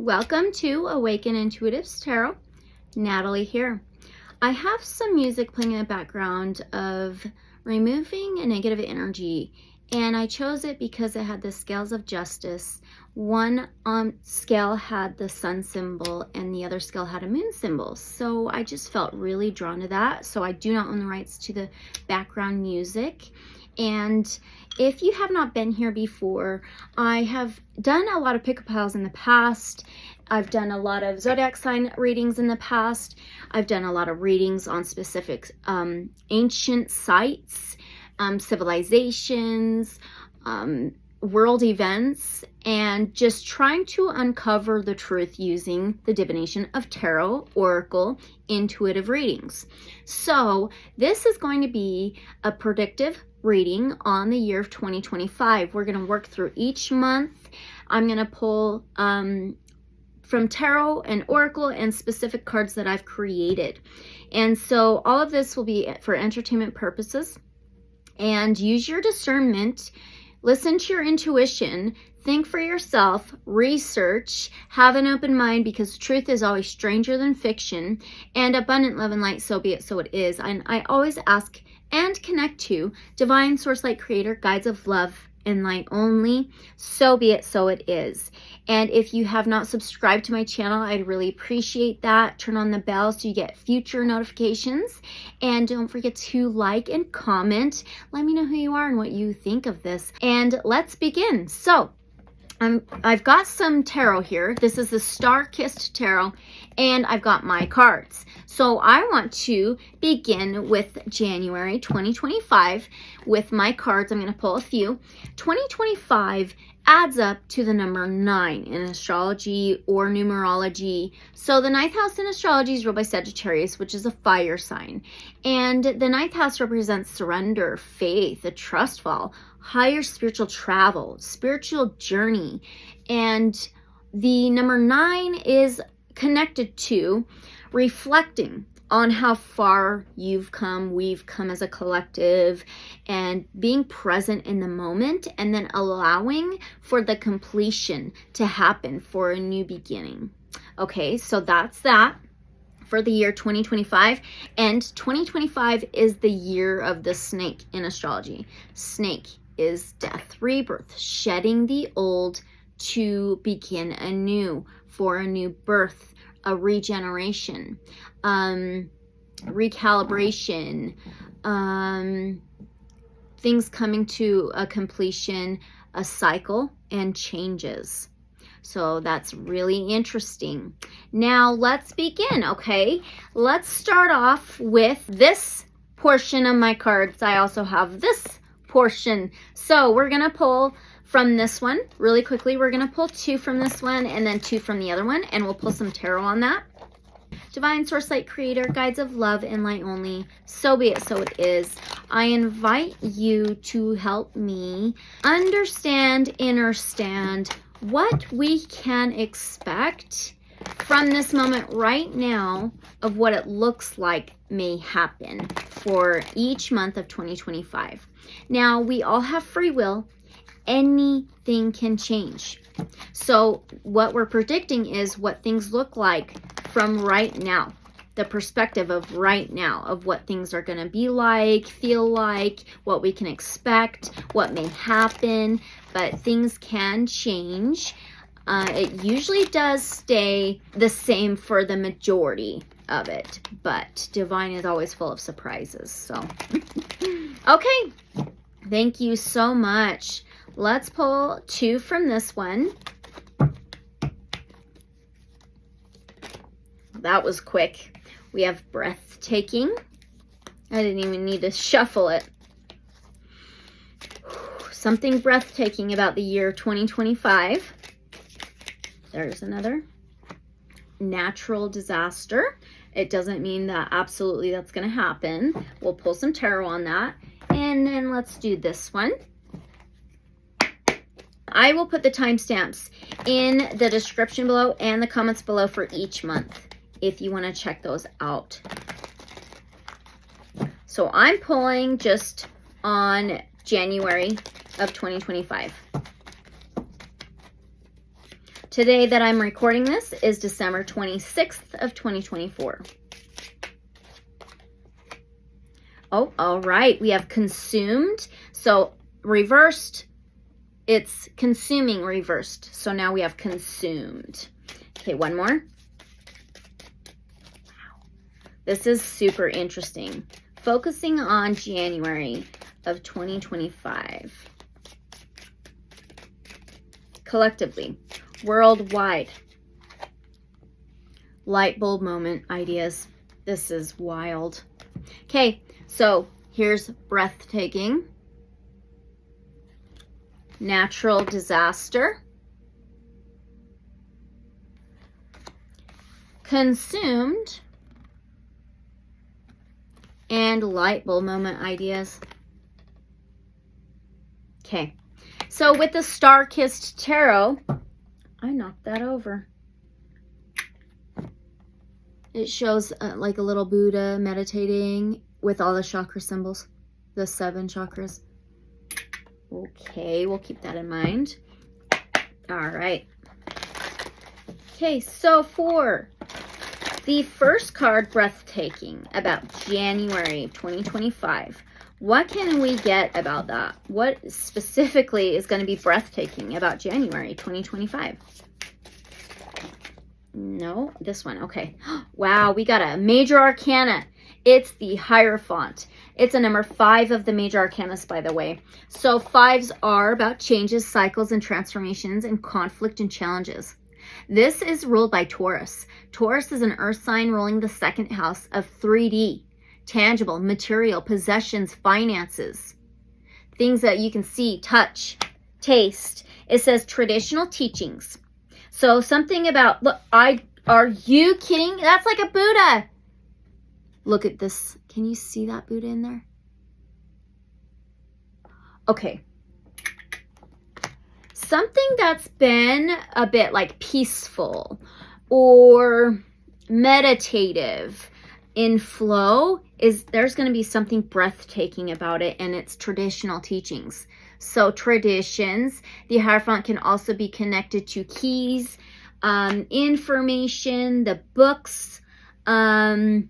Welcome to Awaken Intuitives Tarot. Natalie here. I have some music playing in the background of removing a negative energy, and I chose it because it had the scales of justice. One scale had the sun symbol and the other scale had a moon symbol. So I just felt really drawn to that. So I do not own the rights to the background music. And if you have not been here before, I have done a lot of pick-a piles in the past. I've done a lot of zodiac sign readings in the past. I've done a lot of readings on specific ancient sites, civilizations, world events, and just trying to uncover the truth using the divination of tarot, oracle, intuitive readings. So this is going to be a predictive reading on the year of 2025. We're going to work through each month. I'm going to pull from tarot and oracle and specific cards that I've created. And so all of this will be for entertainment purposes. And use your discernment. Listen to your intuition. Think for yourself. Research. Have an open mind, because truth is always stranger than fiction. And abundant love and light, so be it, so it is. And I always ask and connect to divine source light creator, guides of love and light only. So be it, so it is. And if you have not subscribed to my channel, I'd really appreciate that. Turn on the bell so you get future notifications. And don't forget to like and comment. Let me know who you are and what you think of this. And let's begin. So I've got some tarot here. This is the Star-Kissed Tarot, and I've got my cards. So I want to begin with January 2025 with my cards. I'm going to pull a few. 2025 adds up to the number 9 in astrology or numerology. So the 9th house in astrology is ruled by Sagittarius, which is a fire sign. And the 9th house represents surrender, faith, a trust fall, higher spiritual travel, spiritual journey. And the number 9 is connected to reflecting on how far you've come, we've come as a collective, and being present in the moment, and then allowing for the completion to happen for a new beginning. Okay, so that's that for the year 2025. And 2025 is the year of the snake in astrology. Snake is death, rebirth, shedding the old to begin anew, for a new birth, a regeneration, recalibration, things coming to a completion, a cycle, and changes. So that's really interesting. Now let's begin, okay? Let's start off with this portion of my cards. I also have this portion. So we're going to pull from this one really quickly. We're going to pull 2 from this one and then 2 from the other one, and we'll pull some tarot on that. Divine source light creator, guides of love and light only, so be it, so it is. I invite you to help me understand, understand what we can expect from this moment right now of what it looks like may happen for each month of 2025. Now, we all have free will. Anything can change. So what we're predicting is what things look like from right now, the perspective of right now, of what things are going to be like, feel like, what we can expect, what may happen, but things can change. It usually does stay the same for the majority of it, but divine is always full of surprises. So, okay, thank you so much. Let's pull 2 from this one. That was quick. We have breathtaking. I didn't even need to shuffle it. Something breathtaking about the year 2025. There's another. Natural disaster. It doesn't mean that absolutely that's going to happen. We'll pull some tarot on that. And then let's do this one. I will put the timestamps in the description below and the comments below for each month if you want to check those out. So I'm pulling just on January of 2025. Today that I'm recording this is December 26th of 2024. Oh, all right. We have consumed. So reversed, it's consuming reversed. So now we have consumed. Okay, one more. Wow. This is super interesting. Focusing on January of 2025. Collectively, worldwide. Light bulb moment ideas. This is wild. Okay, so here's breathtaking, natural disaster, consumed, and light bulb moment ideas. Okay, so with the Star-Kissed Tarot, I knocked that over. It shows like a little Buddha meditating with all the chakra symbols, the 7 chakras. Okay, we'll keep that in mind. All right. Okay, so for the first card, breathtaking, about January 2025, what can we get about that? What specifically is going to be breathtaking about January 2025? No, this one. Okay. Wow, we got a major arcana. It's the Hierophant. It's a number 5 of the major arcanas, by the way. So 5s are about changes, cycles, and transformations, and conflict and challenges. This is ruled by Taurus. Taurus is an earth sign ruling the 2nd house of 3D, tangible, material, possessions, finances, things that you can see, touch, taste. It says traditional teachings. So something about, look, are you kidding? That's like a Buddha. Look at this. Can you see that Buddha in there? Okay. Something that's been a bit like peaceful or meditative in flow is there's going to be something breathtaking about it, and it's traditional teachings. So traditions, the Hierophant can also be connected to keys, information, the books. Let's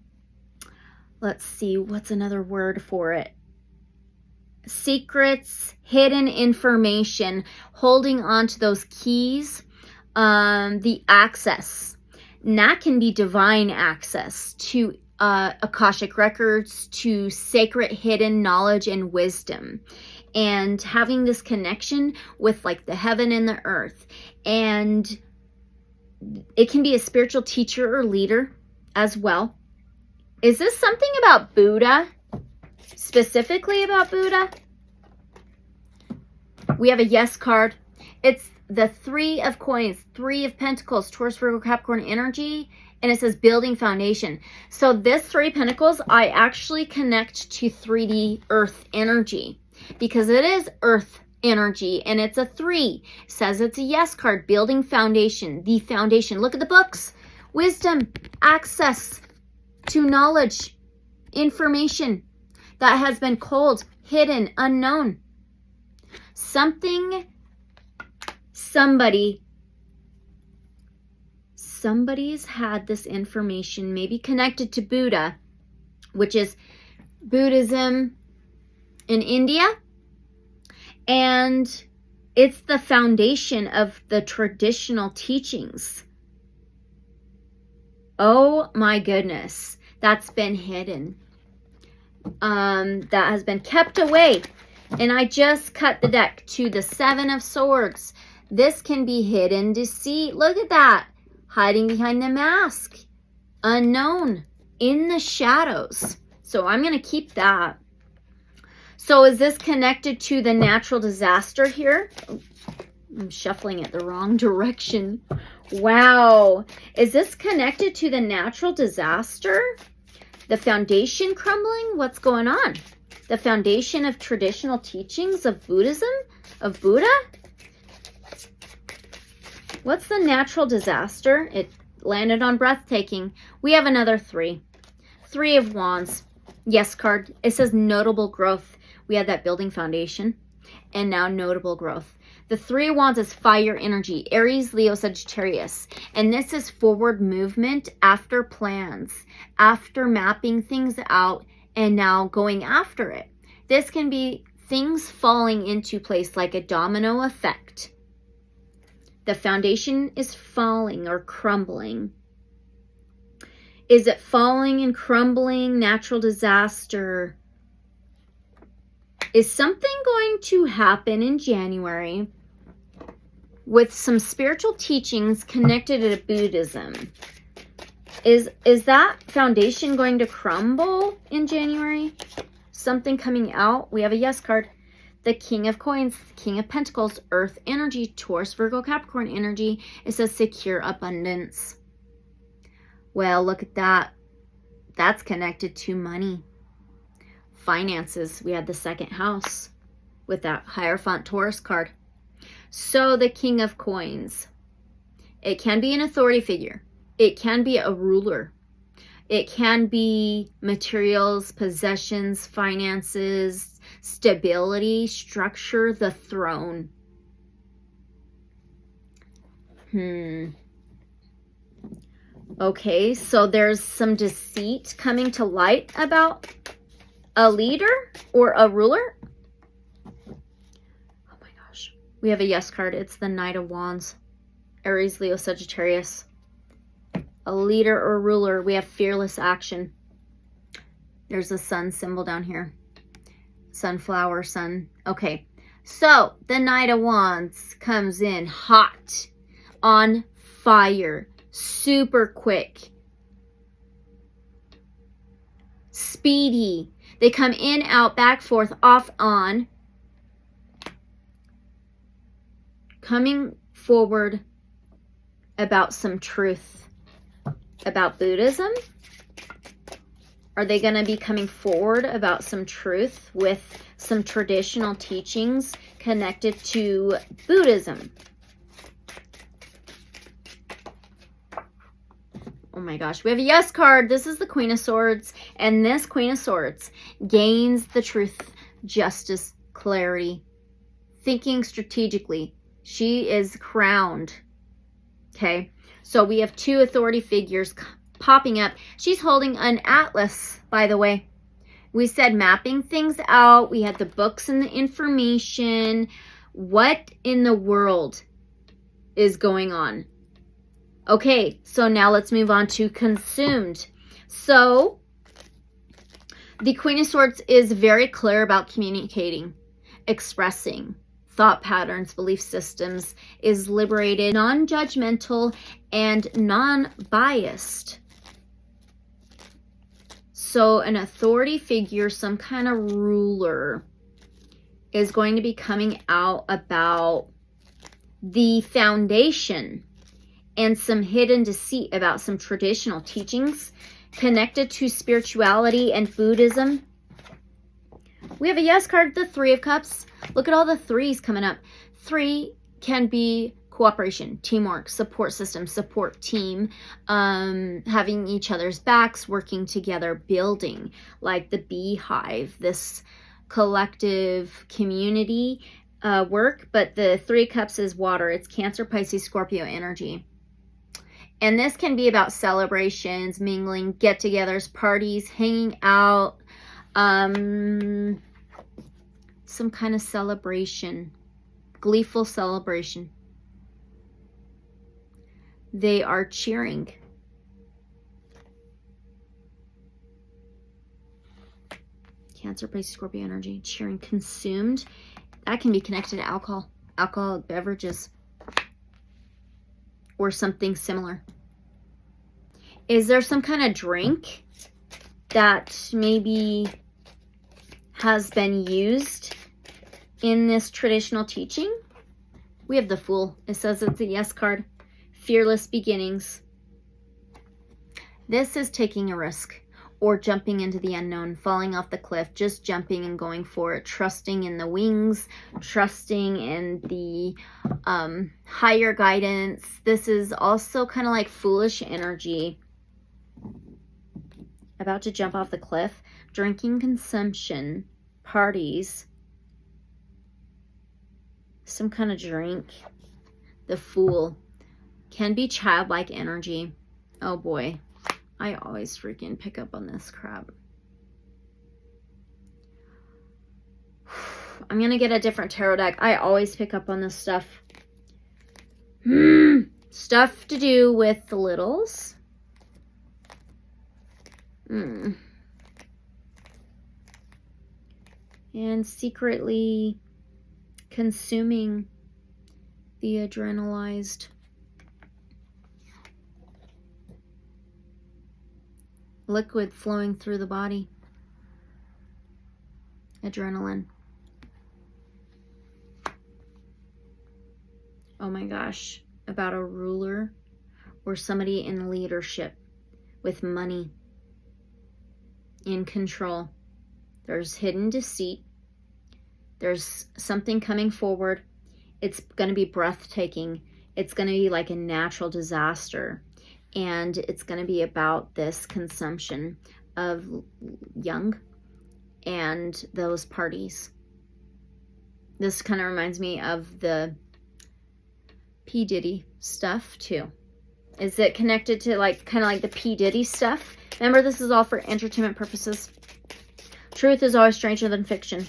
see, what's another word for it? Secrets, hidden information, holding on to those keys, the access. And that can be divine access to Akashic records, to sacred hidden knowledge and wisdom. And having this connection with like the heaven and the earth. And it can be a spiritual teacher or leader as well. Is this something about Buddha? Specifically about Buddha? We have a yes card. It's the 3 of coins, 3 of pentacles, Taurus, Virgo, Capricorn energy. And it says building foundation. So this 3 pentacles, I actually connect to 3D earth energy. Because it is earth energy and it's a 3. It says it's a yes card, building foundation, the foundation. Look at the books, wisdom, access to knowledge, information that has been cold, hidden, unknown. Something's had this information, maybe connected to Buddha, which is Buddhism in India, and it's the foundation of the traditional teachings. Oh my goodness, that's been hidden, that has been kept away. And I just cut the deck to the 7 of Swords. This can be hidden, deceit. Look at that, hiding behind the mask, unknown, in the shadows. So I'm going to keep that. So is this connected to the natural disaster here? Oh, I'm shuffling it the wrong direction. Wow. Is this connected to the natural disaster? The foundation crumbling? What's going on? The foundation of traditional teachings of Buddhism? Of Buddha? What's the natural disaster? It landed on breathtaking. We have another 3. 3 of Wands. Yes card. It says notable growth. We had that building foundation and now notable growth. The Three of Wands is fire energy, Aries, Leo, Sagittarius. And this is forward movement after plans, after mapping things out and now going after it. This can be things falling into place like a domino effect. The foundation is falling or crumbling. Is it falling and crumbling? Natural disaster? Is something going to happen in January with some spiritual teachings connected to Buddhism? Is that foundation going to crumble in January? Something coming out? We have a yes card. The King of Coins, King of Pentacles, Earth energy, Taurus, Virgo, Capricorn energy. It says secure abundance. Well, look at that. That's connected to money. Finances. We had the second house with that Hierophant Taurus card. So the King of Coins. It can be an authority figure. It can be a ruler. It can be materials, possessions, finances, stability, structure, the throne. Okay, so there's some deceit coming to light about a leader or a ruler. Oh my gosh. We have a yes card. It's the Knight of Wands. Aries, Leo, Sagittarius. A leader or ruler. We have fearless action. There's a sun symbol down here. Sunflower, sun. Okay. So the Knight of Wands comes in hot, on fire, super quick, speedy. They come in, out, back, forth, off, on. Coming forward about some truth about Buddhism. Are they going to be coming forward about some truth with some traditional teachings connected to Buddhism? Oh my gosh, we have a yes card. This is the Queen of Swords, and this Queen of Swords gains the truth, justice, clarity, thinking strategically. She is crowned. Okay, so we have two authority figures popping up. She's holding an atlas, by the way. We said mapping things out. We had the books and the information. What in the world is going on? Okay, so now let's move on to consumed. So the Queen of Swords is very clear about communicating, expressing thought patterns, belief systems, is liberated, non-judgmental, and non-biased. So an authority figure, some kind of ruler, is going to be coming out about the foundation and some hidden deceit about some traditional teachings connected to spirituality and Buddhism. We have a yes card, the Three of Cups. Look at all the threes coming up. Three can be cooperation, teamwork, support system, support team, having each other's backs, working together, building, like the beehive, this collective community work. But the Three of Cups is water. It's Cancer, Pisces, Scorpio energy. And this can be about celebrations, mingling, get-togethers, parties, hanging out, some kind of celebration, gleeful celebration. They are cheering. Cancer, Pisces, Scorpio energy, cheering, consumed. That can be connected to alcohol, alcoholic beverages, or something similar. Is there some kind of drink that maybe has been used in this traditional teaching? We have the Fool. It says it's a yes card. Fearless beginnings. This is taking a risk or jumping into the unknown, falling off the cliff, just jumping and going for it, trusting in the wings, trusting in the higher guidance. This is also kind of like foolish energy. About to jump off the cliff, drinking, consumption, parties. some kind of drink. The Fool can be childlike energy. Oh boy, I always freaking pick up on this crap. I'm gonna get a different tarot deck. I always pick up on this stuff. Stuff to do with the littles. And secretly consuming the adrenalized liquid flowing through the body. Adrenaline. Oh my gosh, about a ruler or somebody in leadership with money, in control. There's hidden deceit. There's something coming forward. It's going to be breathtaking. It's going to be like a natural disaster. And it's going to be about this consumption of young and those parties. This kind of reminds me of the P. Diddy stuff too. Is it connected to like kind of like the P. Diddy stuff? Remember, this is all for entertainment purposes. Truth is always stranger than fiction.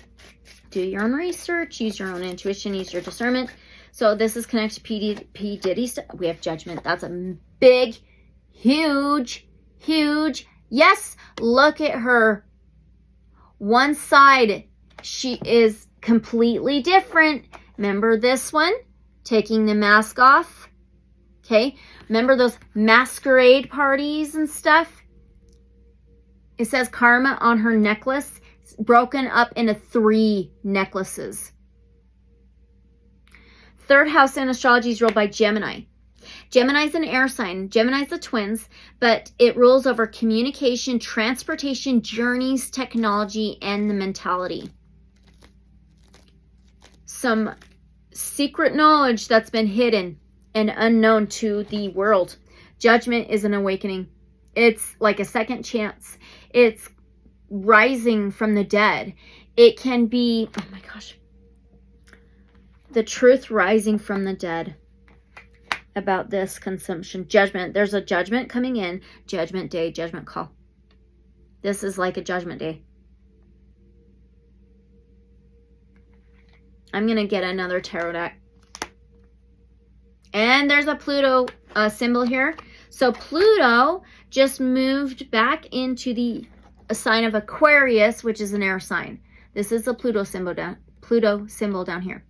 Do your own research, use your own intuition, use your discernment. So this is connected to P. Diddy stuff. We have judgment. That's a big, huge, huge. Yes, look at her. One side, she is completely different. Remember this one? Taking the mask off. Okay. Remember those masquerade parties and stuff? It says karma on her necklace, broken up into 3 necklaces. Third house in astrology is ruled by Gemini. Gemini's an air sign. Gemini's the twins, but it rules over communication, transportation, journeys, technology, and the mentality. Some secret knowledge that's been hidden and unknown to the world. Judgment is an awakening. It's like a second chance. It's rising from the dead. It can be, oh my gosh, the truth rising from the dead about this consumption. Judgment. There's a judgment coming in. Judgment day, judgment call. This is like a judgment day. I'm going to get another tarot deck. And there's a Pluto symbol here. So Pluto just moved back into the sign of Aquarius, which is an air sign. This is the Pluto symbol down here.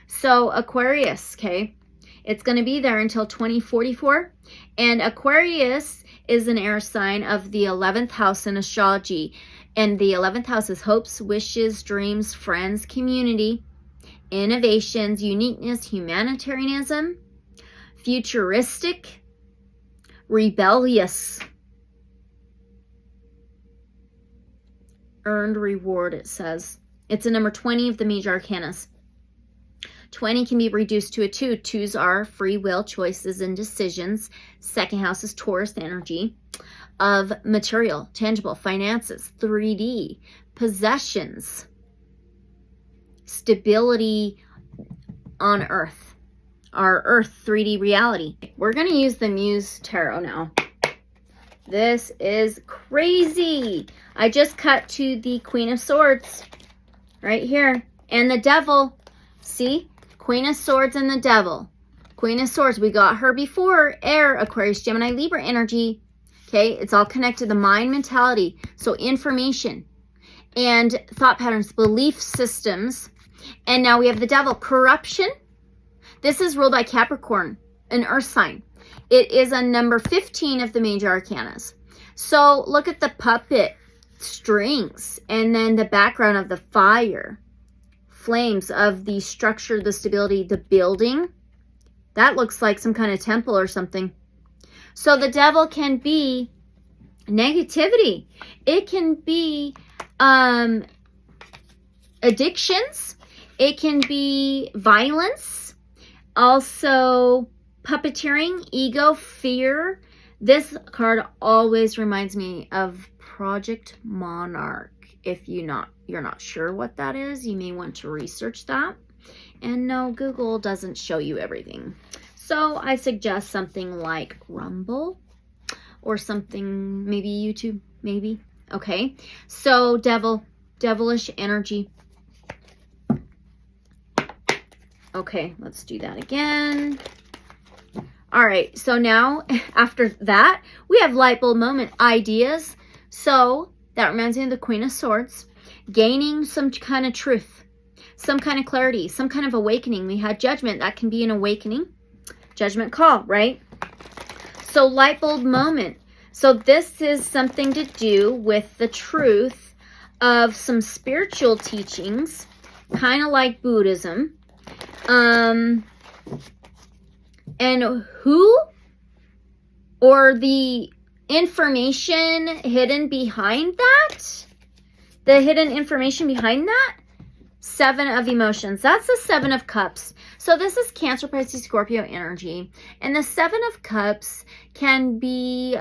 So Aquarius, okay, it's going to be there until 2044. And Aquarius is an air sign of the 11th house in astrology. And the 11th house is hopes, wishes, dreams, friends, community, innovations, uniqueness, humanitarianism, futuristic, rebellious, earned reward, it says. It's a number 20 of the major arcanas. 20 can be reduced to a 2. 2s are free will, choices, and decisions. Second house is Taurus energy of material, tangible, finances, 3D, possessions, stability on earth. Our earth 3D reality. We're going to use the Muse Tarot now. This is crazy. I just cut to the Queen of Swords right here. And the Devil. See? Queen of Swords and the Devil. Queen of Swords. We got her before. Air, Aquarius, Gemini, Libra energy. Okay? It's all connected. The mind mentality. So information and thought patterns, belief systems. And now we have the Devil. Corruption. This is ruled by Capricorn, an earth sign. It is a number 15 of the major arcanas. So look at the puppet strings and then the background of the fire, flames of the structure, the stability, the building. That looks like some kind of temple or something. So the Devil can be negativity. It can be addictions. It can be violence. Also, puppeteering, ego, fear. This card always reminds me of Project Monarch. If you're not sure what that is, you may want to research that And no, Google doesn't show you everything. So I suggest something like Rumble or something, maybe YouTube, maybe. Okay, so devilish energy. Okay, let's do that again. All right, so now after that, we have light bulb moment ideas. So that reminds me of the Queen of Swords, gaining some kind of truth, some kind of clarity, some kind of awakening. We had judgment. That can be an awakening. Judgment call, right? So light bulb moment. So this is something to do with the truth of some spiritual teachings, kind of like Buddhism. And who or the information hidden behind that, the hidden information behind that, 7 of emotions. That's the 7 of cups. So this is Cancer, Pisces, Scorpio energy. And the 7 of cups can be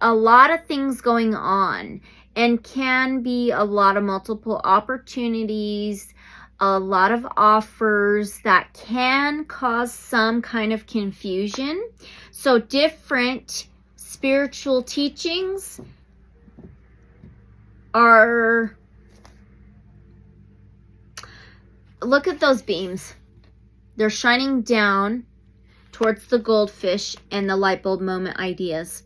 a lot of things going on and can be a lot of multiple opportunities, a lot of offers that can cause some kind of confusion. So different spiritual teachings are, look at those beams. They're shining down towards the goldfish and the light bulb moment ideas.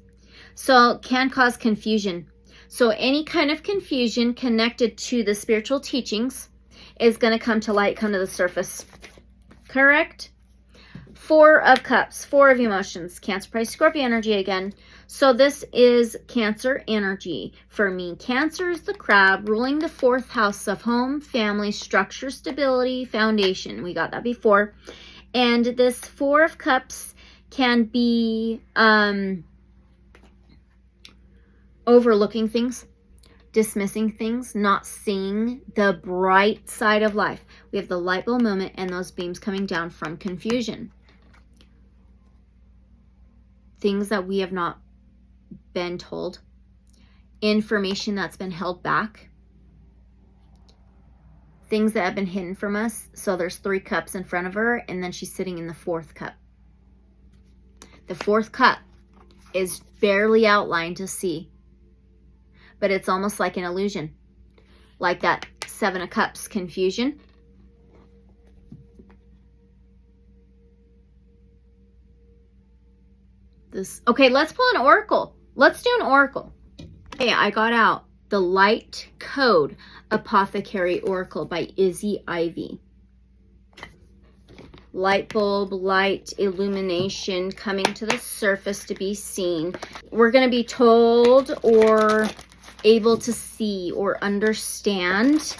So it can cause confusion. So any kind of confusion connected to the spiritual teachings is going to come to light, come to the surface. Correct? 4 of cups, 4 of emotions. Cancer, Pisces, Scorpio energy again. So this is Cancer energy. For me, Cancer is the crab ruling the 4th house of home, family, structure, stability, foundation. We got that before. And this 4 of cups can be overlooking things, dismissing things, not seeing the bright side of life. We have the light bulb moment and those beams coming down from confusion. Things that we have not been told. Information that's been held back. Things that have been hidden from us. So there's 3 cups in front of her and then she's sitting in the 4th cup. The 4th cup is barely outlined to see. But it's almost like an illusion. Like that 7 of cups, confusion. Okay, let's pull an oracle. Let's do an oracle. Okay, I got out the Light Code Apothecary Oracle by Izzy Ivy. Light bulb, light, illumination coming to the surface to be seen. We're going to be told or able to see or understand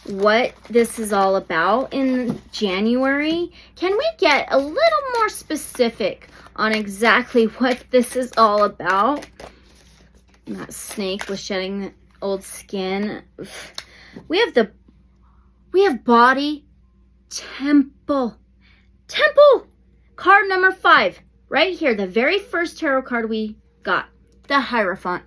what this is all about in January. Can we get a little more specific on exactly what this is all about? That snake was shedding the old skin. We have body, temple. Card number 5 right here, the very first tarot card we got, the Hierophant.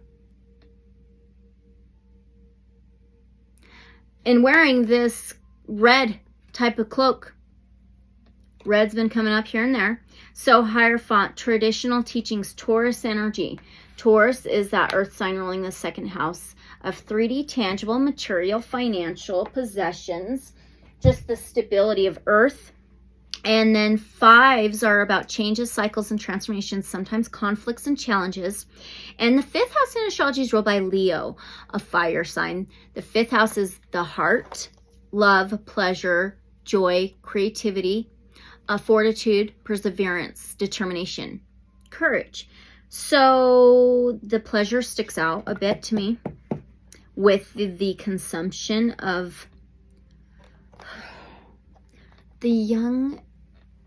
And wearing this red type of cloak. Red's been coming up here and there. So Hierophant, traditional teachings, Taurus energy. Taurus is that earth sign ruling the 2nd house of 3D, tangible, material, financial possessions. Just the stability of earth. And then 5s are about changes, cycles, and transformations, sometimes conflicts and challenges. And the 5th house in astrology is ruled by Leo, a fire sign. The 5th house is the heart, love, pleasure, joy, creativity, fortitude, perseverance, determination, courage. So the pleasure sticks out a bit to me with the consumption of the young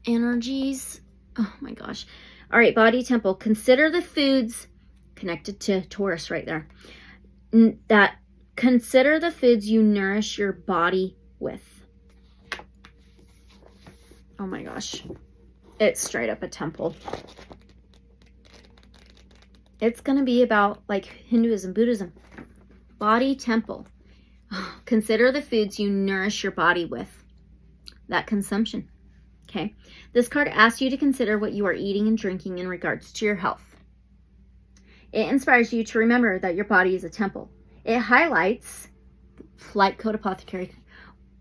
energies. Oh my gosh. All right, body, temple. Consider the foods connected to Taurus right there. That consider the foods you nourish your body with. Oh my gosh. It's straight up a temple. It's going to be about like Hinduism, Buddhism. Body, temple. Consider the foods you nourish your body with. That consumption. Okay. This card asks you to consider what you are eating and drinking in regards to your health. It inspires you to remember that your body is a temple. It highlights Light Code Apothecary,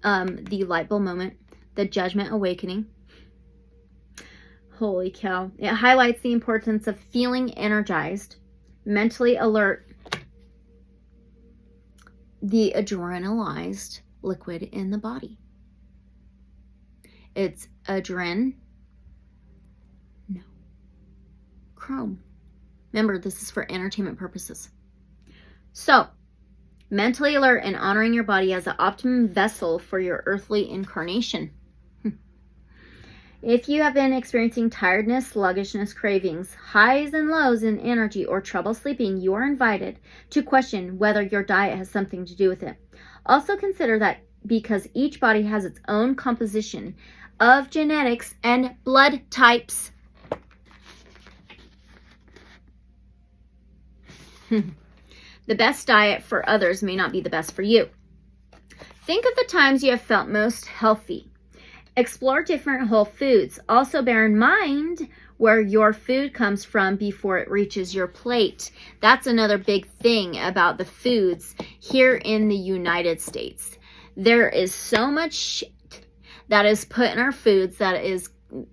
the light bulb moment, the judgment awakening. Holy cow. It highlights the importance of feeling energized, mentally alert, the adrenalized liquid in the body. It's adren, no, chrome. Remember, this is for entertainment purposes. So, mentally alert and honoring your body as the optimum vessel for your earthly incarnation. If you have been experiencing tiredness, sluggishness, cravings, highs and lows in energy, or trouble sleeping, you are invited to question whether your diet has something to do with it. Also consider that because each body has its own composition of genetics and blood types. The best diet for others may not be the best for you. Think of the times you have felt most healthy. Explore different whole foods. Also bear in mind where your food comes from before it reaches your plate. That's another big thing about the foods here in the United States. There is so much shit that is put in our foods that is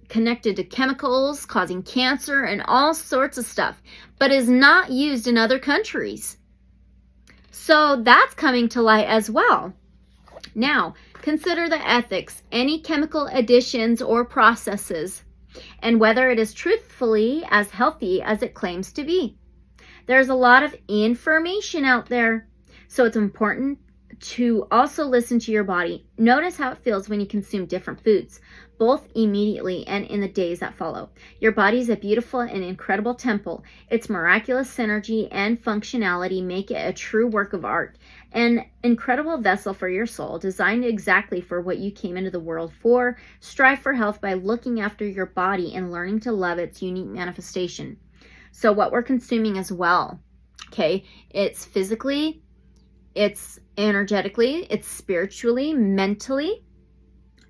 connected to chemicals, causing cancer and all sorts of stuff, but is not used in other countries. So that's coming to light as well. Now, consider the ethics, any chemical additions or processes, and whether it is truthfully as healthy as it claims to be. There's a lot of information out there, so it's important to also listen to your body. Notice how it feels when you consume different foods, both immediately and in the days that follow. Your body is a beautiful and incredible temple. Its miraculous synergy and functionality make it a true work of art, an incredible vessel for your soul, designed exactly for what you came into the world for. Strive for health by looking after your body and learning to love its unique manifestation. So what we're consuming as well, okay, it's physically, it's energetically, it's spiritually, mentally.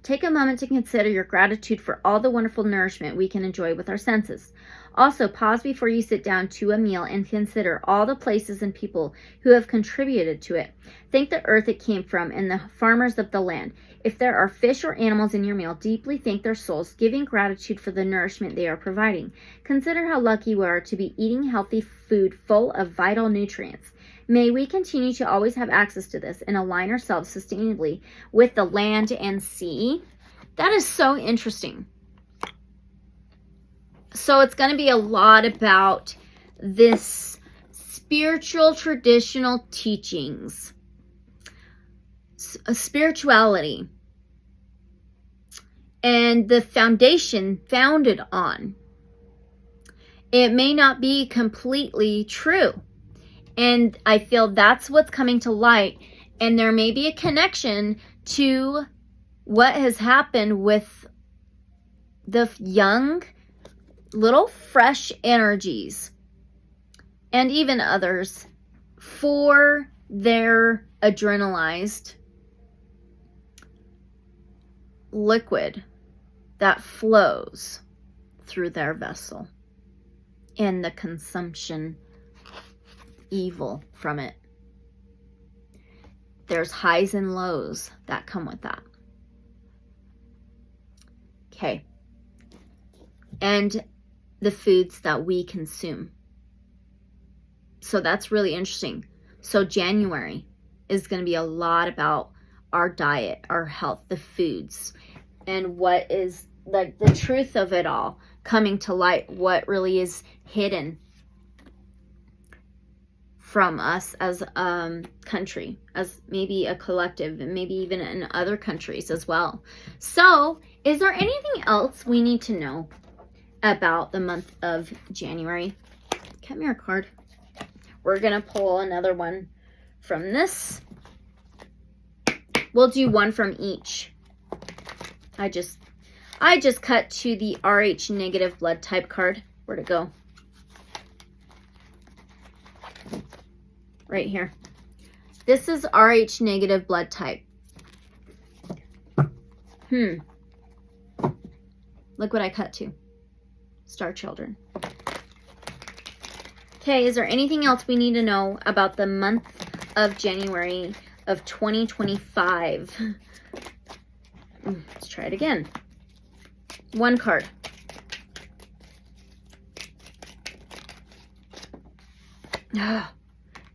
Take a moment to consider your gratitude for all the wonderful nourishment we can enjoy with our senses. Also, pause before you sit down to a meal and consider all the places and people who have contributed to it. Thank the earth it came from and the farmers of the land. If there are fish or animals in your meal, deeply thank their souls, giving gratitude for the nourishment they are providing. Consider how lucky we are to be eating healthy food full of vital nutrients. May we continue to always have access to this and align ourselves sustainably with the land and sea. That is so interesting. So it's going to be a lot about this spiritual traditional teachings, spirituality, and the foundation founded on. It may not be completely true. And I feel that's what's coming to light. And there may be a connection to what has happened with the young, little fresh energies and even others for their adrenalized liquid that flows through their vessel and the consumption evil from it. There's highs and lows that come with that. Okay. And the foods that we consume. So that's really interesting. So January is going to be a lot about our diet, our health, the foods, and what is like the truth of it all coming to light, what really is hidden from us as a country, as maybe a collective, and maybe even in other countries as well. So, is there anything else we need to know about the month of January? Come here, card. We're going to pull another one from this. We'll do one from each. I just cut to the RH negative blood type card. Where'd it go? Right here. This is RH negative blood type. Look what I cut to. Star children. Okay, is there anything else we need to know about the month of January of 2025? Let's try it again. One card.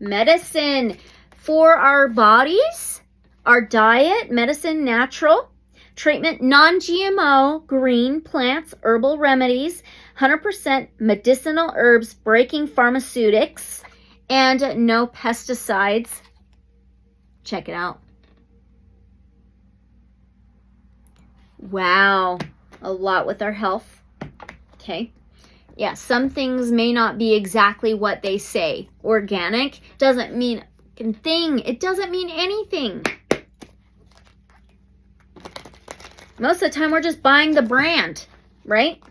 Medicine for our bodies, our diet, medicine, natural, treatment, non-GMO, green plants, herbal remedies, 100% medicinal herbs, breaking pharmaceutics, and no pesticides. Check it out. Wow, a lot with our health. Okay. Yeah, some things may not be exactly what they say. Organic doesn't mean a thing. It doesn't mean anything. Most of the time, we're just buying the brand, right?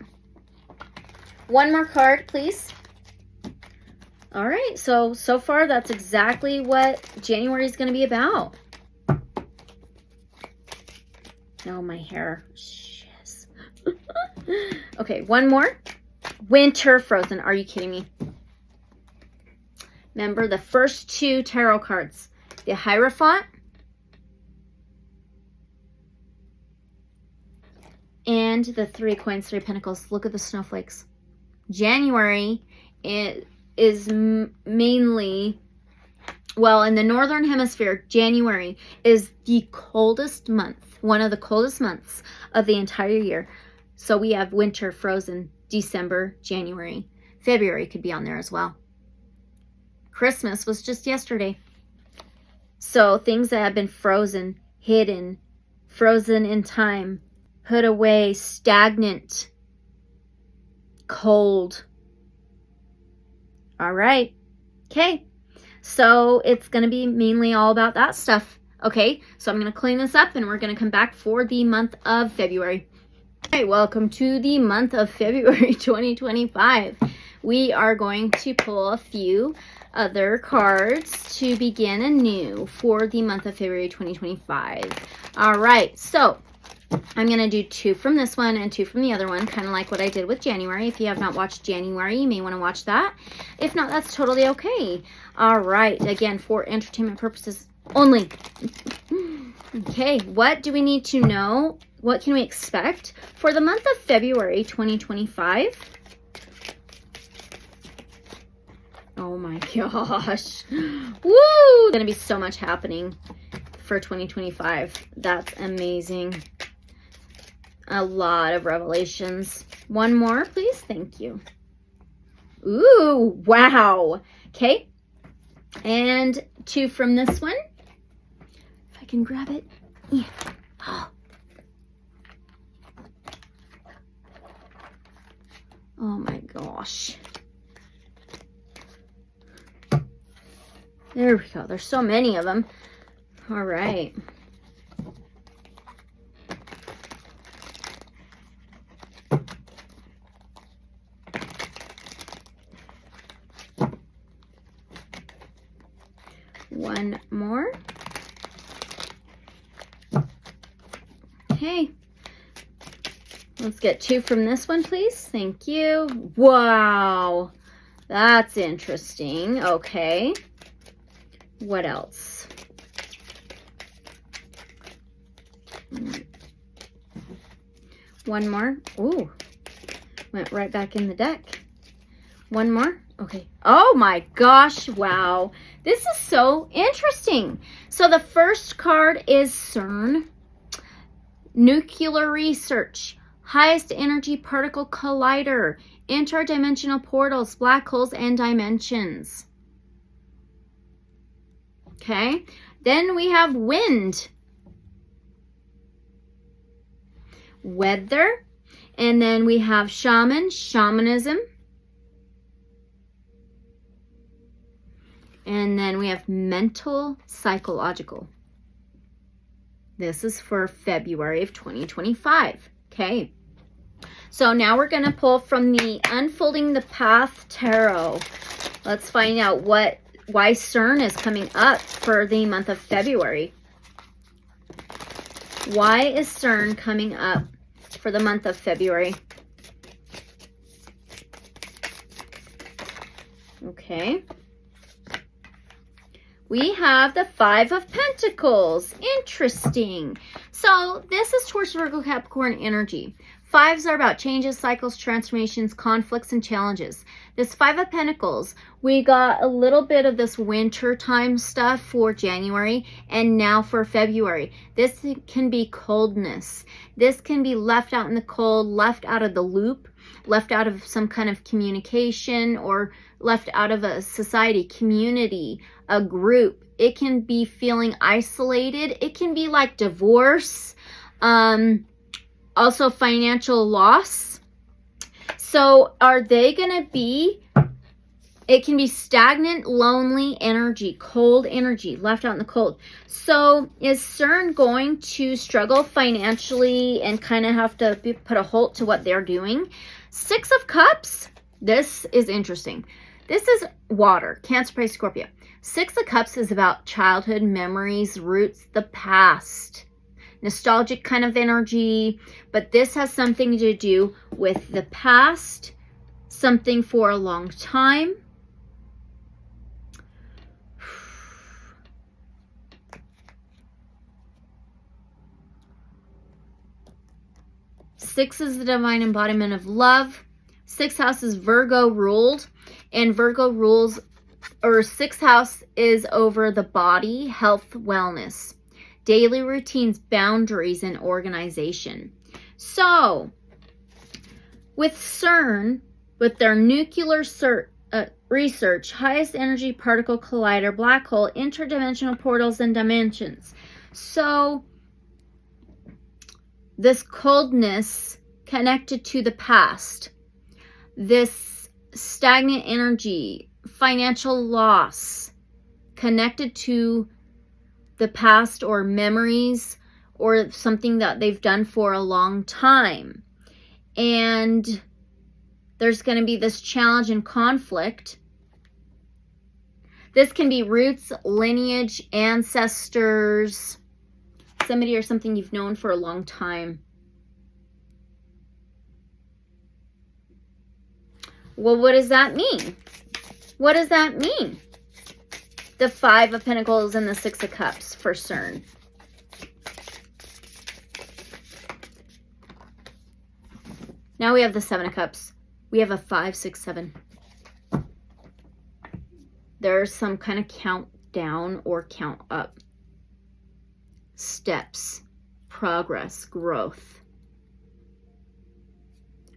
One more card, please. All right, so far, that's exactly what January is going to be about. Oh, my hair. Shiz. Okay, one more. Winter Frozen. Are you kidding me? Remember the first two tarot cards. The Hierophant and the Three Coins, Three Pentacles. Look at the snowflakes. January is mainly, well, in the Northern Hemisphere, January is the coldest month. One of the coldest months of the entire year. So we have winter, frozen, December, January. February could be on there as well. Christmas was just yesterday. So things that have been frozen, hidden, frozen in time, put away, stagnant, cold. All right. Okay. So it's going to be mainly all about that stuff. Okay. So I'm going to clean this up and we're going to come back for the month of February. Hey, welcome to the month of February 2025. We are going to pull a few other cards to begin anew for the month of February 2025. All right, so I'm going to do two from this one and two from the other one, kind of like what I did with January. If you have not watched January, you may want to watch that. If not, that's totally okay. All right, again, for entertainment purposes only. Okay, what do we need to know? What can we expect for the month of February 2025? Oh my gosh. Woo! Gonna be so much happening for 2025. That's amazing. A lot of revelations. One more, please. Thank you. Ooh, wow. Okay. And two from this one. If I can grab it. Yeah. Oh. Oh my gosh. There we go. There's so many of them. All right. One more. Okay. Let's get two from this one, please. Thank you. Wow. That's interesting. Okay. What else? One more. Ooh. Went right back in the deck. One more. Okay. Oh my gosh. Wow. This is so interesting. So the first card is CERN. Nuclear research. Highest energy particle collider. Interdimensional portals, black holes, and dimensions. Okay. Then we have wind. Weather. And then we have shaman, shamanism. And then we have mental, psychological. This is for February of 2025. Okay. So now we're going to pull from the Unfolding the Path Tarot. Let's find out why CERN is coming up for the month of February. Why is CERN coming up for the month of February? Okay. We have the Five of Pentacles. Interesting. So this is Taurus, Virgo, Capricorn energy. Fives are about changes, cycles, transformations, conflicts, and challenges. This Five of Pentacles, we got a little bit of this winter time stuff for January and now for February. This can be coldness. This can be left out in the cold, left out of the loop, left out of some kind of communication, or left out of a society, community, a group. It can be feeling isolated. It can be like divorce, also financial loss. So are they going to be, it can be stagnant, lonely energy, cold energy, left out in the cold. So is CERN going to struggle financially and kind of have to put a halt to what they're doing? Six of Cups, this is interesting. This is water, Cancer, Pisces, Scorpio. Six of Cups is about childhood memories, roots, the past. Nostalgic kind of energy, but this has something to do with the past, something for a long time. Six is the divine embodiment of love. Sixth house is Virgo ruled, and Virgo rules, or sixth house is over the body, health, wellness, daily routines, boundaries, and organization. So with CERN, with their nuclear research, highest energy particle collider, black hole, interdimensional portals, and dimensions. So this coldness connected to the past, this stagnant energy, financial loss connected to the past or memories or something that they've done for a long time. And there's going to be this challenge and conflict. This can be roots, lineage, ancestors, somebody or something you've known for a long time. Well, what does that mean? What does that mean? The Five of Pentacles and the Six of Cups for CERN. Now we have the Seven of Cups. We have a 5, 6, 7. There's some kind of count down or count up. Steps, progress, growth.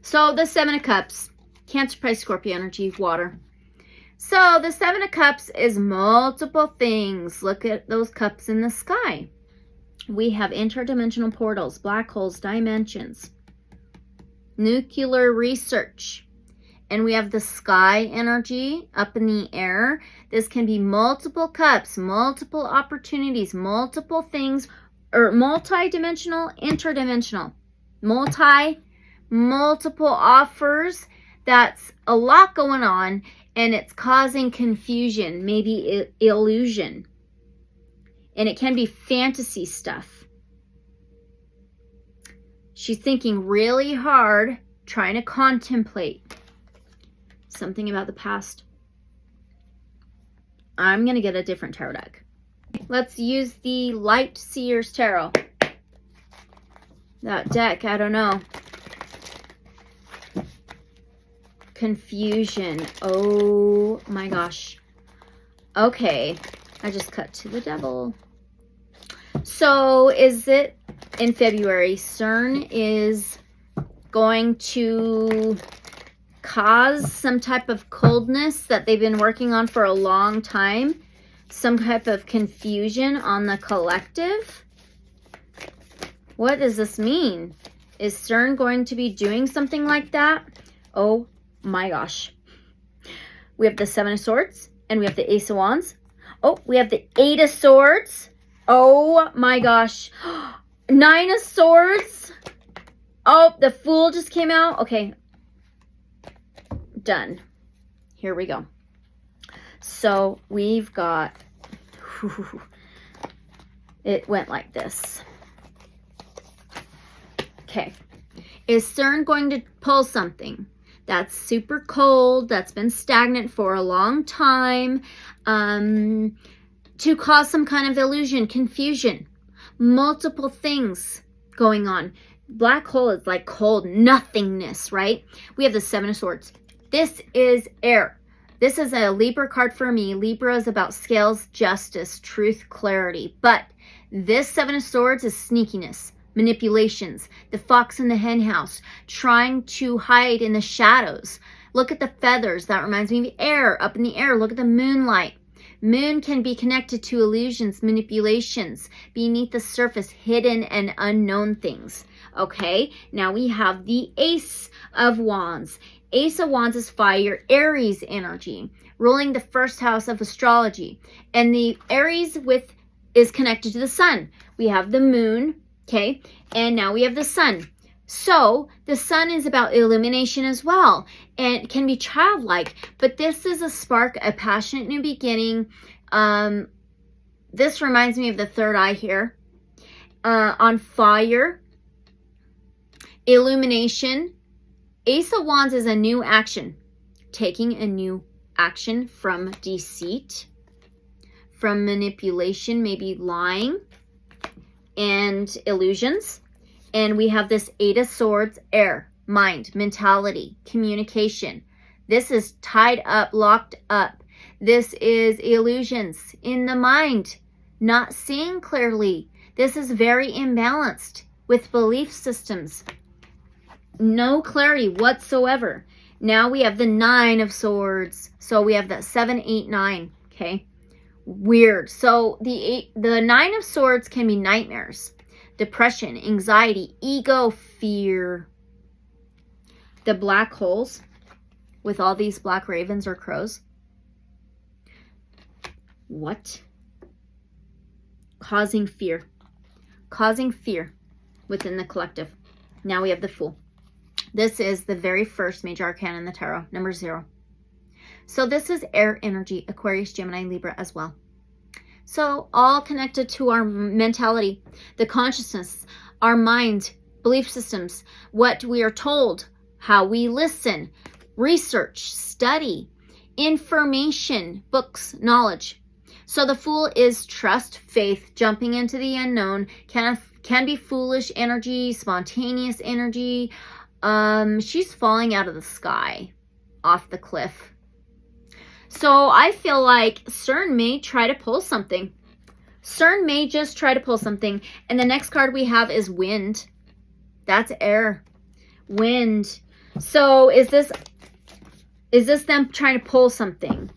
So the Seven of Cups, Cancer, Pisces, Scorpio energy, water. So the Seven of Cups is multiple things. Look at those cups in the sky. We have interdimensional portals, black holes, dimensions, nuclear research, and we have the sky energy up in the air. This can be multiple cups, multiple opportunities, multiple things, or multi-dimensional, interdimensional, multiple offers. That's a lot going on, and it's causing confusion, maybe illusion. And it can be fantasy stuff. She's thinking really hard, trying to contemplate something about the past. I'm going to get a different tarot deck. Let's use the Light Seers Tarot. That deck, I don't know. Confusion. Oh my gosh. Okay. I just cut to the devil. So is it in February? CERN is going to cause some type of coldness that they've been working on for a long time. Some type of confusion on the collective. What does this mean? Is CERN going to be doing something like that? Oh my gosh. We have the Seven of Swords and we have the Ace of Wands. Oh, we have the Eight of Swords. Oh my gosh. Nine of Swords. Oh, the Fool just came out. Okay. Done. Here we go. So we've got, it went like this. Okay. Is CERN going to pull something? that's super cold, that's been stagnant for a long time, to cause some kind of illusion, confusion, multiple things going on. Black hole is like cold nothingness, right? We have the Seven of Swords. This is air. This is a Libra card for me. Libra is about scales, justice, truth, clarity. But this Seven of Swords is sneakiness, manipulations, the fox in the hen house, trying to hide in the shadows. Look at the feathers. That reminds me of air, up in the air. Look at the moonlight. Moon can be connected to illusions, manipulations, beneath the surface, hidden and unknown things. Okay, now we have the Ace of Wands. Ace of Wands is fire, Aries energy, ruling the first house of astrology. And the Aries is connected to the sun. We have the moon, okay, and now we have the sun. So the sun is about illumination as well, and it can be childlike, but this is a spark, a passionate new beginning. This reminds me of the third eye here. On fire, illumination. Ace of Wands is a new action, taking a new action from deceit, from manipulation, maybe lying, and illusions. And we have this Eight of Swords, air, mind, mentality, communication. This is tied up, locked up. This is illusions in the mind, not seeing clearly. This is very imbalanced with belief systems. No clarity whatsoever. Now we have the Nine of Swords. So we have that 7, 8, 9. Okay. Weird. So the Nine of Swords can be nightmares, depression, anxiety, ego, fear. The black holes with all these black ravens or crows. What? Causing fear. Causing fear within the collective. Now we have the Fool. This is the very first major arcana in the tarot, number 0. So this is air energy, Aquarius, Gemini, Libra as well. So all connected to our mentality, the consciousness, our mind, belief systems, what we are told, how we listen, research, study, information, books, knowledge. So the Fool is trust, faith, jumping into the unknown, can be foolish energy, spontaneous energy. She's falling out of the sky, off the cliff. So I feel like CERN may try to pull something. CERN may just try to pull something. And the next card we have is wind. That's air. Wind. So is this them trying to pull something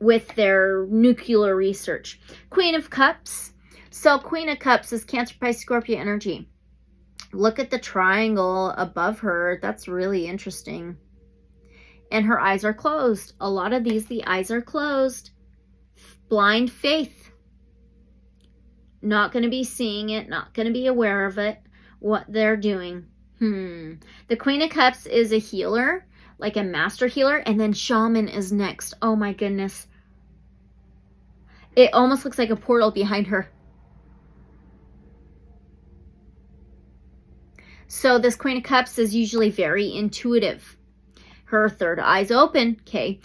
with their nuclear research? Queen of Cups. So Queen of Cups is Cancer, Pisces, Scorpio energy. Look at the triangle above her. That's really interesting. And her eyes are closed. A lot of these, the eyes are closed. Blind faith. Not going to be seeing it. Not going to be aware of it. What they're doing. The Queen of Cups is a healer. Like a master healer. And then shaman is next. Oh my goodness. It almost looks like a portal behind her. So this Queen of Cups is usually very intuitive. Her third eye's open, okay.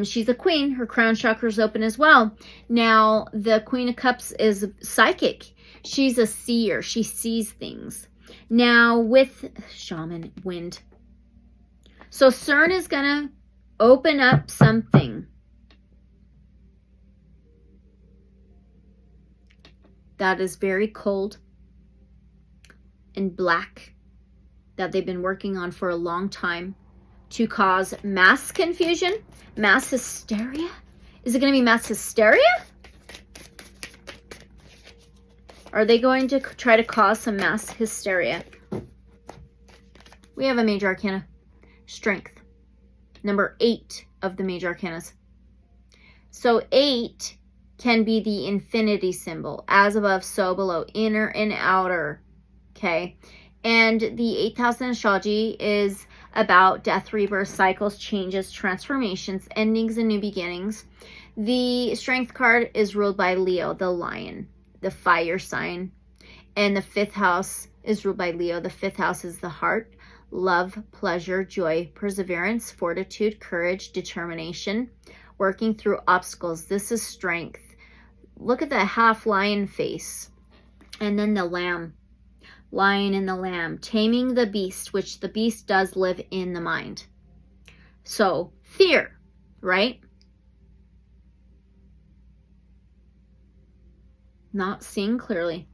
She's a queen. Her crown chakra is open as well. Now, the Queen of Cups is psychic. She's a seer. She sees things. Now, with shaman, wind. So CERN is going to open up something. That is very cold and black, that they've been working on for a long time, to cause mass confusion, mass hysteria. Is it going to be mass hysteria? Are they going to try to cause some mass hysteria? We have a major arcana, strength, number 8 of the major arcanas. So 8 can be the infinity symbol, as above, so below, inner and outer. Okay, and the 8th house in astrology is about death, rebirth, cycles, changes, transformations, endings, and new beginnings. The strength card is ruled by Leo, the lion, the fire sign. And the 5th house is ruled by Leo. The 5th house is the heart, love, pleasure, joy, perseverance, fortitude, courage, determination, working through obstacles. This is strength. Look at the half lion face. And then the lamb, lion and the lamb, taming the beast, which the beast does live in the mind. So fear, right? Not seeing clearly.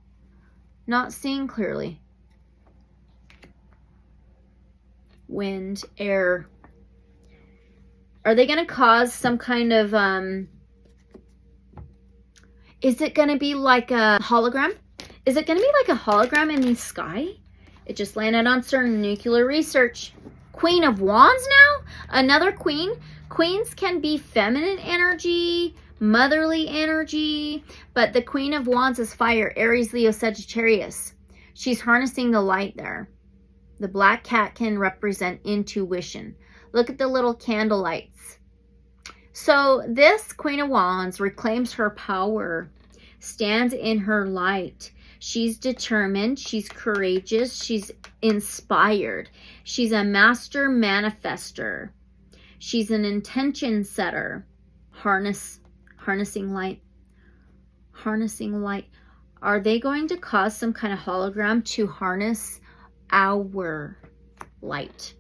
Not seeing clearly. Wind, air. Are they going to cause some kind of, is it going to be like a hologram? Is it going to be like a hologram in the sky? It just landed on certain nuclear research. Queen of Wands now? Another queen? Queens can be feminine energy, motherly energy, but the Queen of Wands is fire, Aries, Leo, Sagittarius. She's harnessing the light there. The black cat can represent intuition. Look at the little candle lights. So this Queen of Wands reclaims her power, stands in her light. She's determined, she's courageous, she's inspired. She's a master manifester. She's an intention setter. Harnessing light. Harnessing light. Are they going to cause some kind of hologram to harness our light?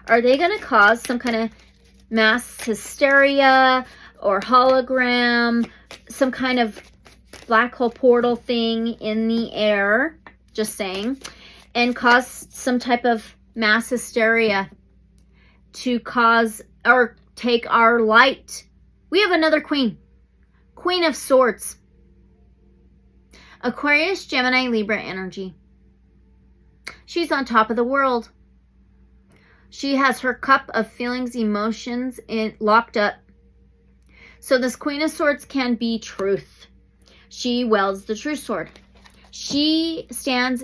Are they going to cause some kind of mass hysteria or hologram, some kind of black hole portal thing in the air, just saying, and cause some type of mass hysteria to cause or take our light? We have another queen. Queen of Swords. Aquarius, Gemini, Libra energy. She's on top of the world. She has her cup of feelings, emotions locked up. So this Queen of Swords can be truth. She wields the true sword. She stands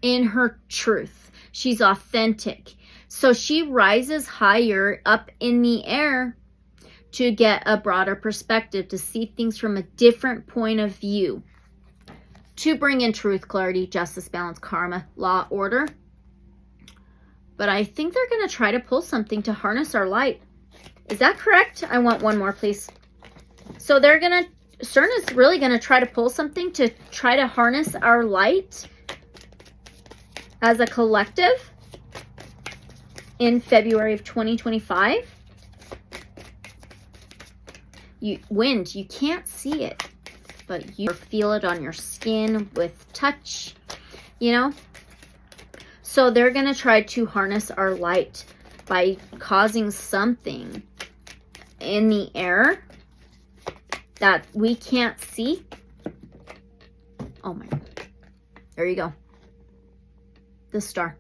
in her truth. She's authentic. So she rises higher up in the air to get a broader perspective, to see things from a different point of view, to bring in truth, clarity, justice, balance, karma, law, order. But I think they're going to try to pull something to harness our light. Is that correct? I want one more, please. So they're going to, CERN is really going to try to pull something to try to harness our light as a collective in February of 2025. Wind, you can't see it, but you feel it on your skin with touch, you know? So they're going to try to harness our light by causing something in the air that we can't see. Oh my God. There you go. The star.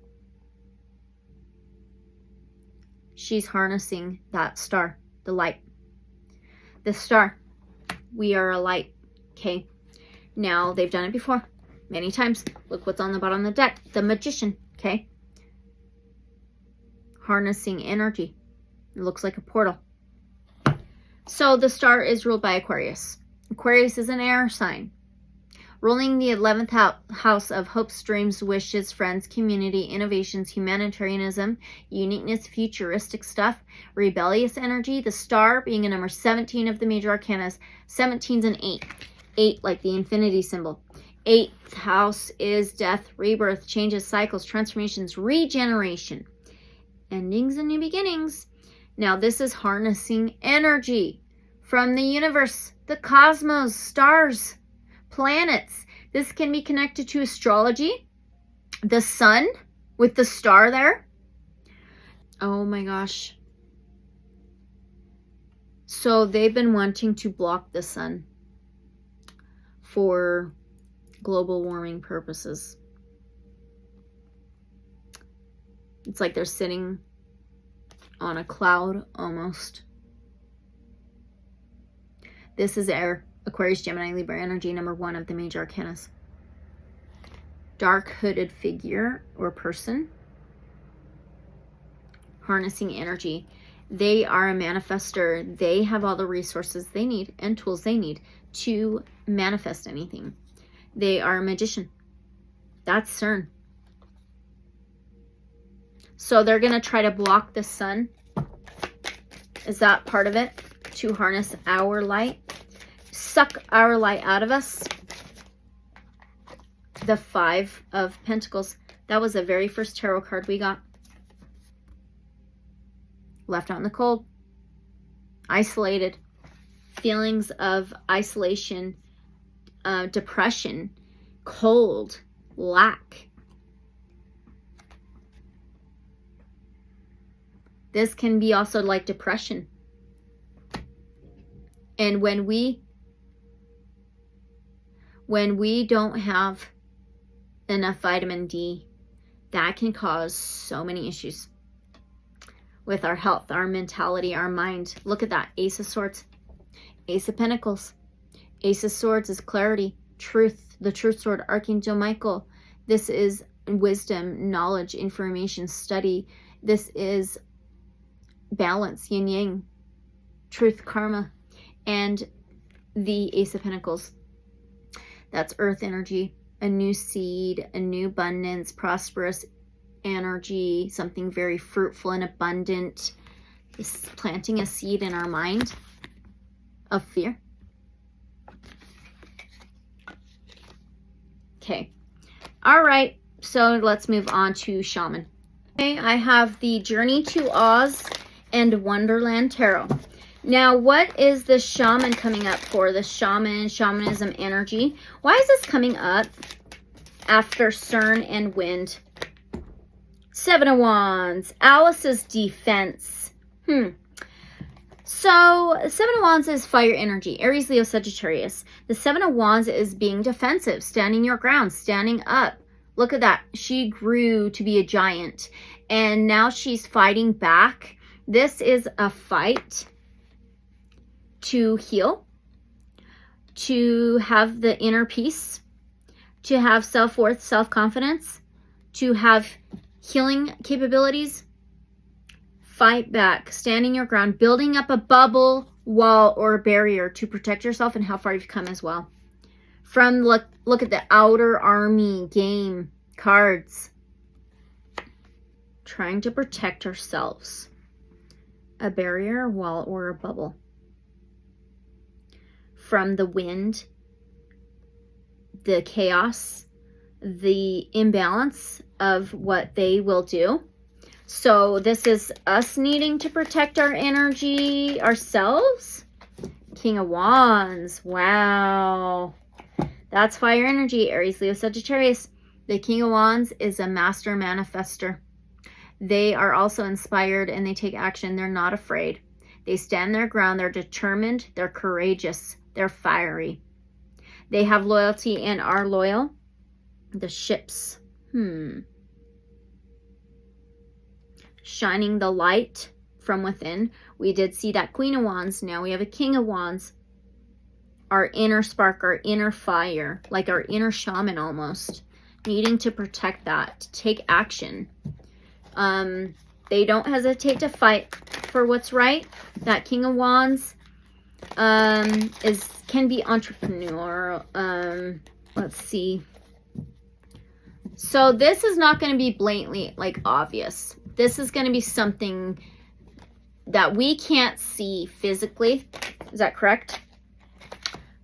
She's harnessing that star, the light. The star. We are a light. Okay. Now, they've done it before. Many times. Look what's on the bottom of the deck. The Magician. Okay. Harnessing energy. It looks like a portal. So the star is ruled by Aquarius. Aquarius is an air sign. Ruling the 11th house of hopes, dreams, wishes, friends, community, innovations, humanitarianism, uniqueness, futuristic stuff, rebellious energy. The star being a number 17 of the major arcanas. 17's an 8. 8 like the infinity symbol. 8th house is death, rebirth, changes, cycles, transformations, regeneration, endings and new beginnings. Now this is harnessing energy from the universe, the cosmos, stars, planets. This can be connected to astrology, the sun with the star there. Oh my gosh. So they've been wanting to block the sun for global warming purposes. It's like they're sitting on a cloud almost. This is air. Aquarius, Gemini, Libra energy, number 1 of the major arcanas. Dark hooded figure or person. Harnessing energy. They are a manifester. They have all the resources they need and tools they need to manifest anything. They are a magician. That's CERN. So they're going to try to block the sun. Is that part of it? To harness our light. Suck our light out of us. The 5 of Pentacles. That was the very first tarot card we got. Left out in the cold. Isolated. Feelings of isolation, depression, cold, lack. This can be also like depression. And when we don't have enough vitamin D, that can cause so many issues with our health, our mentality, our mind. Look at that. Ace of Swords. Ace of Pentacles. Ace of Swords is clarity, truth, the truth sword, Archangel Michael. This is wisdom, knowledge, information, study. This is balance, yin yang, truth, karma. And the Ace of Pentacles. That's earth energy, a new seed, a new abundance, prosperous energy, something very fruitful and abundant. This is planting a seed in our mind of fear. Okay. All right. So let's move on to Shaman. Okay. I have the Journey to Oz and Wonderland Tarot. Now, what is the Shaman coming up for? The shamanism energy. Why is this coming up after CERN and Wind? 7 of Wands. Alice's defense. So, 7 of Wands is fire energy. Aries, Leo, Sagittarius. The 7 of Wands is being defensive, standing your ground, standing up. Look at that. She grew to be a giant, and now she's fighting back. This is a fight to heal, to have the inner peace, to have self-worth, self-confidence, to have healing capabilities. Fight back, standing your ground, building up a bubble, wall, or a barrier to protect yourself, and how far you've come as well. From look at the outer army game cards. Trying to protect ourselves. A barrier, a wall, or a bubble. From the wind, the chaos, the imbalance of what they will do. So this is us needing to protect our energy ourselves. King of Wands. Wow. That's fire energy. Aries, Leo, Sagittarius. The King of Wands is a master manifester. They are also inspired and they take action. They're not afraid. They stand their ground. They're determined. They're courageous. They're fiery. They have loyalty and are loyal. The ships. Shining the light from within. We did see that Queen of Wands. Now we have a King of Wands. Our inner spark, our inner fire, like our inner shaman almost. Needing to protect that, to take action. They don't hesitate to fight for what's right. That King of Wands can be entrepreneurial. Let's see. So this is not going to be blatantly like obvious. This is going to be something that we can't see physically. Is that correct?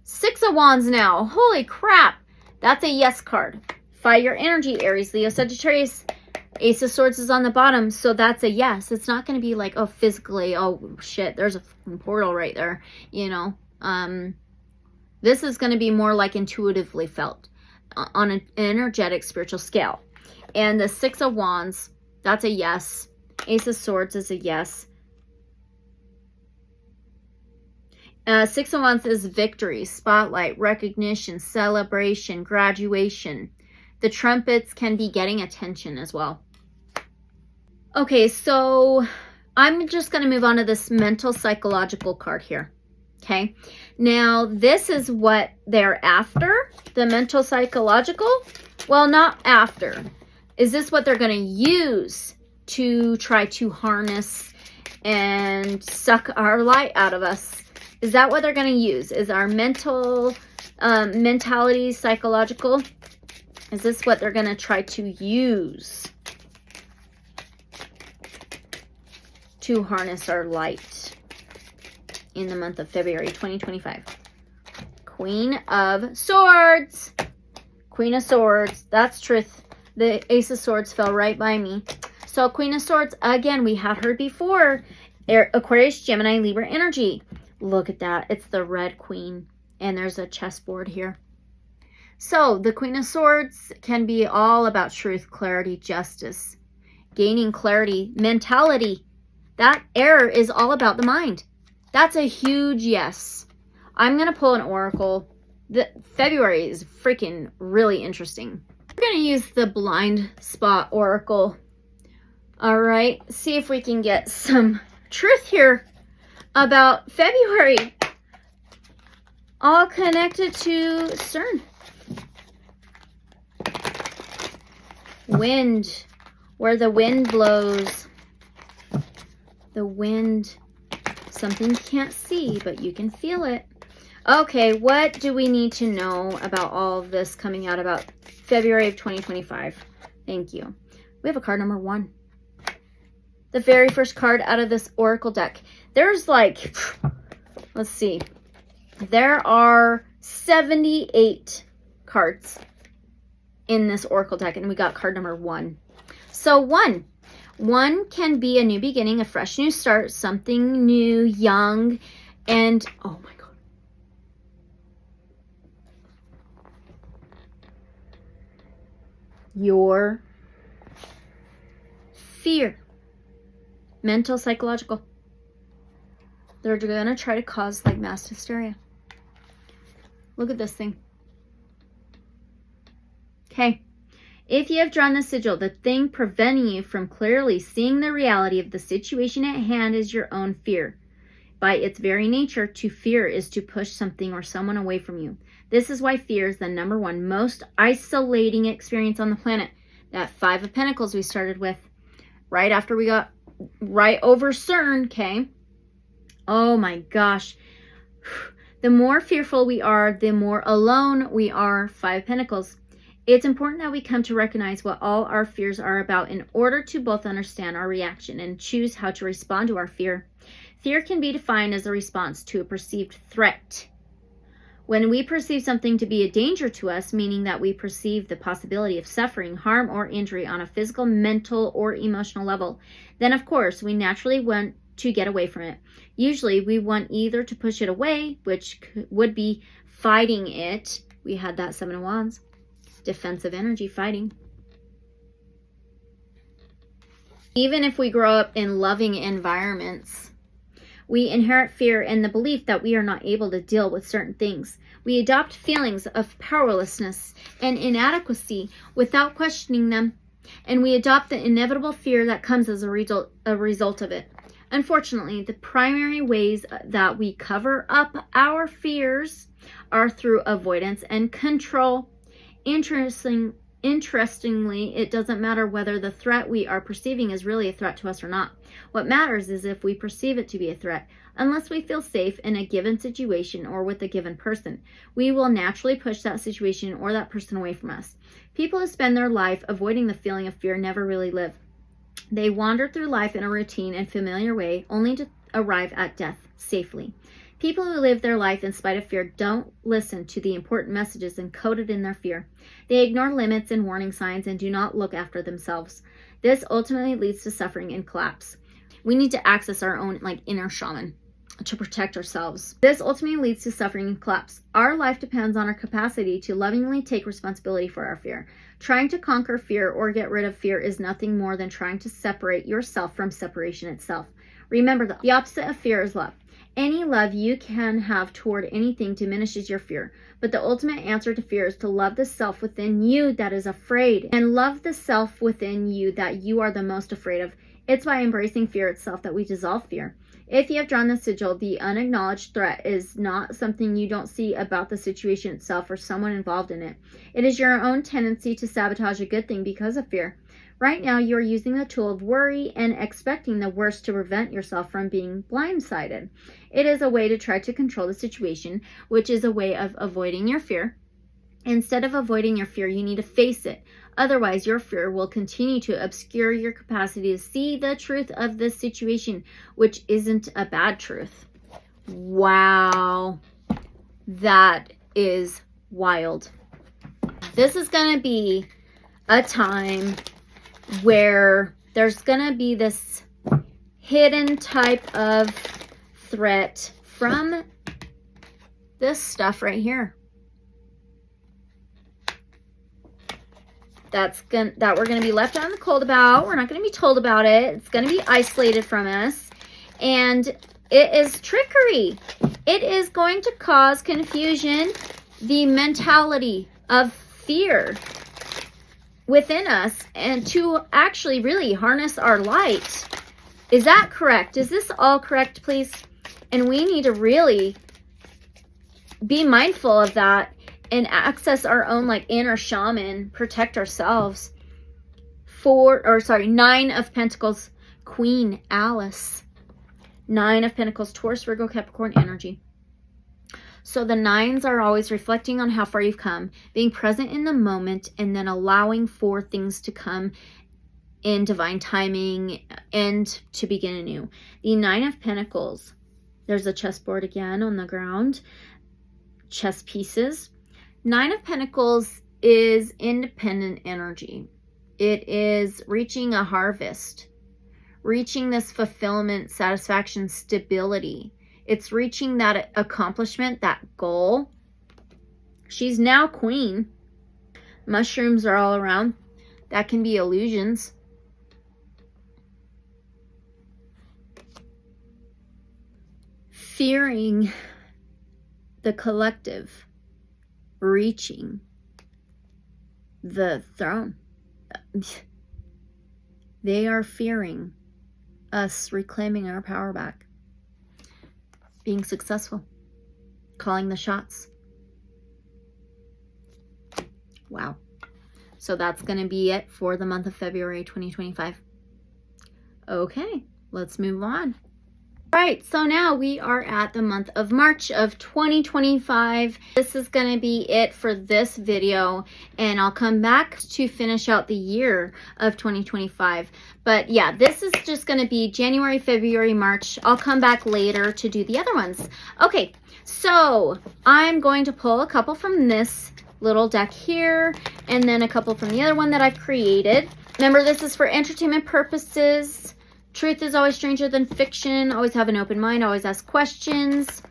6 of Wands now. Holy crap. That's a yes card. Fire energy, Aries, Leo, Sagittarius. Ace of Swords is on the bottom, so that's a yes. It's not going to be like, oh, physically, oh, shit, there's a portal right there, you know. This is going to be more like intuitively felt on an energetic spiritual scale. And the 6 of Wands, that's a yes. Ace of Swords is a yes. 6 of Wands is victory, spotlight, recognition, celebration, graduation. The trumpets can be getting attention as well. Okay, so I'm just going to move on to this mental psychological card here. Okay, now this is what they're after, the mental psychological. Well, not after. Is this what they're going to use to try to harness and suck our light out of us? Is that what they're going to use? Is our mentality psychological? Is this what they're going to try to use? to harness our light in the month of February 2025. Queen of Swords. Queen of Swords. That's truth. The Ace of Swords fell right by me. So Queen of Swords, again, we had her before. Aquarius, Gemini, Libra energy. Look at that. It's the red queen. And there's a chessboard here. So the Queen of Swords can be all about truth, clarity, justice, gaining clarity, mentality. That error is all about the mind. That's a huge yes. I'm going to pull an oracle. February is freaking really interesting. We're going to use the blind spot oracle. All right. See if we can get some truth here about February. All connected to CERN. Wind. Where the wind blows. The wind. Something you can't see, but you can feel it. Okay, what do we need to know about all of this coming out about February of 2025? Thank you. We have a card number 1. The very first card out of this oracle deck. There's like, let's see. There are 78 cards in this oracle deck, and we got card number 1. So 1 can be a new beginning, a fresh new start, something new, young, and oh my God. Your fear. Mental, psychological. They're going to try to cause like mass hysteria. Look at this thing. Okay. If you have drawn the sigil, the thing preventing you from clearly seeing the reality of the situation at hand is your own fear. By its very nature, to fear is to push something or someone away from you. This is why fear is the number 1 most isolating experience on the planet. That 5 of Pentacles we started with right after we got right over CERN, okay? Oh my gosh. The more fearful we are, the more alone we are. 5 Pentacles. It's important that we come to recognize what all our fears are about in order to both understand our reaction and choose how to respond to our fear. Fear can be defined as a response to a perceived threat. When we perceive something to be a danger to us, meaning that we perceive the possibility of suffering, harm, or injury on a physical, mental, or emotional level, then of course we naturally want to get away from it. Usually we want either to push it away, which would be fighting it. We had that 7 of Wands. Defensive energy, fighting. Even if we grow up in loving environments, we inherit fear and the belief that we are not able to deal with certain things. We adopt feelings of powerlessness and inadequacy without questioning them, and we adopt the inevitable fear that comes as a result of it. Unfortunately, the primary ways that we cover up our fears are through avoidance and control. Interestingly, it doesn't matter whether the threat we are perceiving is really a threat to us or not. What matters is if we perceive it to be a threat. Unless we feel safe in a given situation or with a given person, we will naturally push that situation or that person away from us. People who spend their life avoiding the feeling of fear never really live. They wander through life in a routine and familiar way, only to arrive at death safely. People who live their life in spite of fear don't listen to the important messages encoded in their fear. They ignore limits and warning signs and do not look after themselves. This ultimately leads to suffering and collapse. We need to access our own inner shaman to protect ourselves. This ultimately leads to suffering and collapse. Our life depends on our capacity to lovingly take responsibility for our fear. Trying to conquer fear or get rid of fear is nothing more than trying to separate yourself from separation itself. Remember, the opposite of fear is love. Any love you can have toward anything diminishes your fear. But the ultimate answer to fear is to love the self within you that is afraid, and love the self within you that you are the most afraid of. It's by embracing fear itself that we dissolve fear. If you have drawn the sigil, the unacknowledged threat is not something you don't see about the situation itself or someone involved in it. It is your own tendency to sabotage a good thing because of fear. Right now, you are using the tool of worry and expecting the worst to prevent yourself from being blindsided. It is a way to try to control the situation, which is a way of avoiding your fear. Instead of avoiding your fear, you need to face it. Otherwise, your fear will continue to obscure your capacity to see the truth of this situation, which isn't a bad truth. Wow. That is wild. This is going to be a time where there's going to be this hidden type of threat from this stuff right here. That we're going to be left out in the cold about. We're not going to be told about it. It's going to be isolated from us. And it is trickery. It is going to cause confusion, the mentality of fear within us, and to actually really harness our light. Is that correct? Is this all correct, please? And we need to really be mindful of that and access our own like inner shaman, protect ourselves. Nine of Pentacles, Queen Alice. Nine of Pentacles, Taurus, Virgo, Capricorn energy. So the nines are always reflecting on how far you've come, being present in the moment, and then allowing for things to come in divine timing and to begin anew. The Nine of Pentacles, there's a chessboard again on the ground, chess pieces. Nine of Pentacles is independent energy. It is reaching a harvest, reaching this fulfillment, satisfaction, stability. It's reaching that accomplishment, that goal. She's now queen. Mushrooms are all around. That can be illusions. Fearing the collective reaching the throne. They are fearing us reclaiming our power back, being successful, calling the shots. Wow. So that's going to be it for the month of February 2025. Okay, let's move on. All right, so now we are at the month of March of 2025. This is going to be it for this video, and I'll come back to finish out the year of 2025. But yeah, this is just going to be January, February, March. I'll come back later to do the other ones. Okay, so I'm going to pull a couple from this little deck here, and then a couple from the other one that I've created. Remember, this is for entertainment purposes. Truth is always stranger than fiction. Always have an open mind. Always ask questions.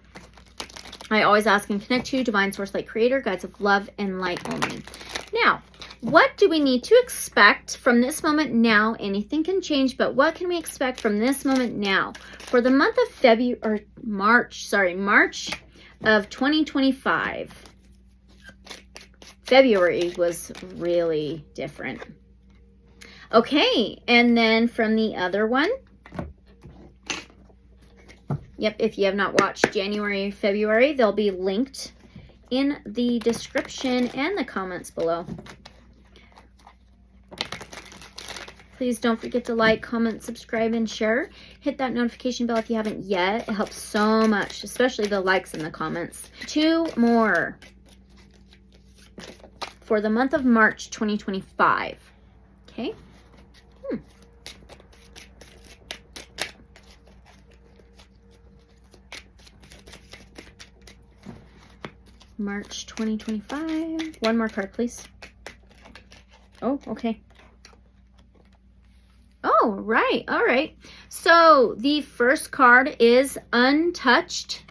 I always ask and connect to divine source, light creator, guides of love and light only. Now, what do we need to expect from this moment now? Anything can change, but what can we expect from this moment now? For the month of March of 2025. February was really different. Okay, and then from the other one, yep, if you have not watched January, February, they'll be linked in the description and the comments below. Please don't forget to like, comment, subscribe, and share. Hit that notification bell if you haven't yet. It helps so much, especially the likes and the comments. 2 more for the month of March 2025. Okay. March 2025. One more card, please. Oh, okay. Oh, right. All right. So the first card is Untouched.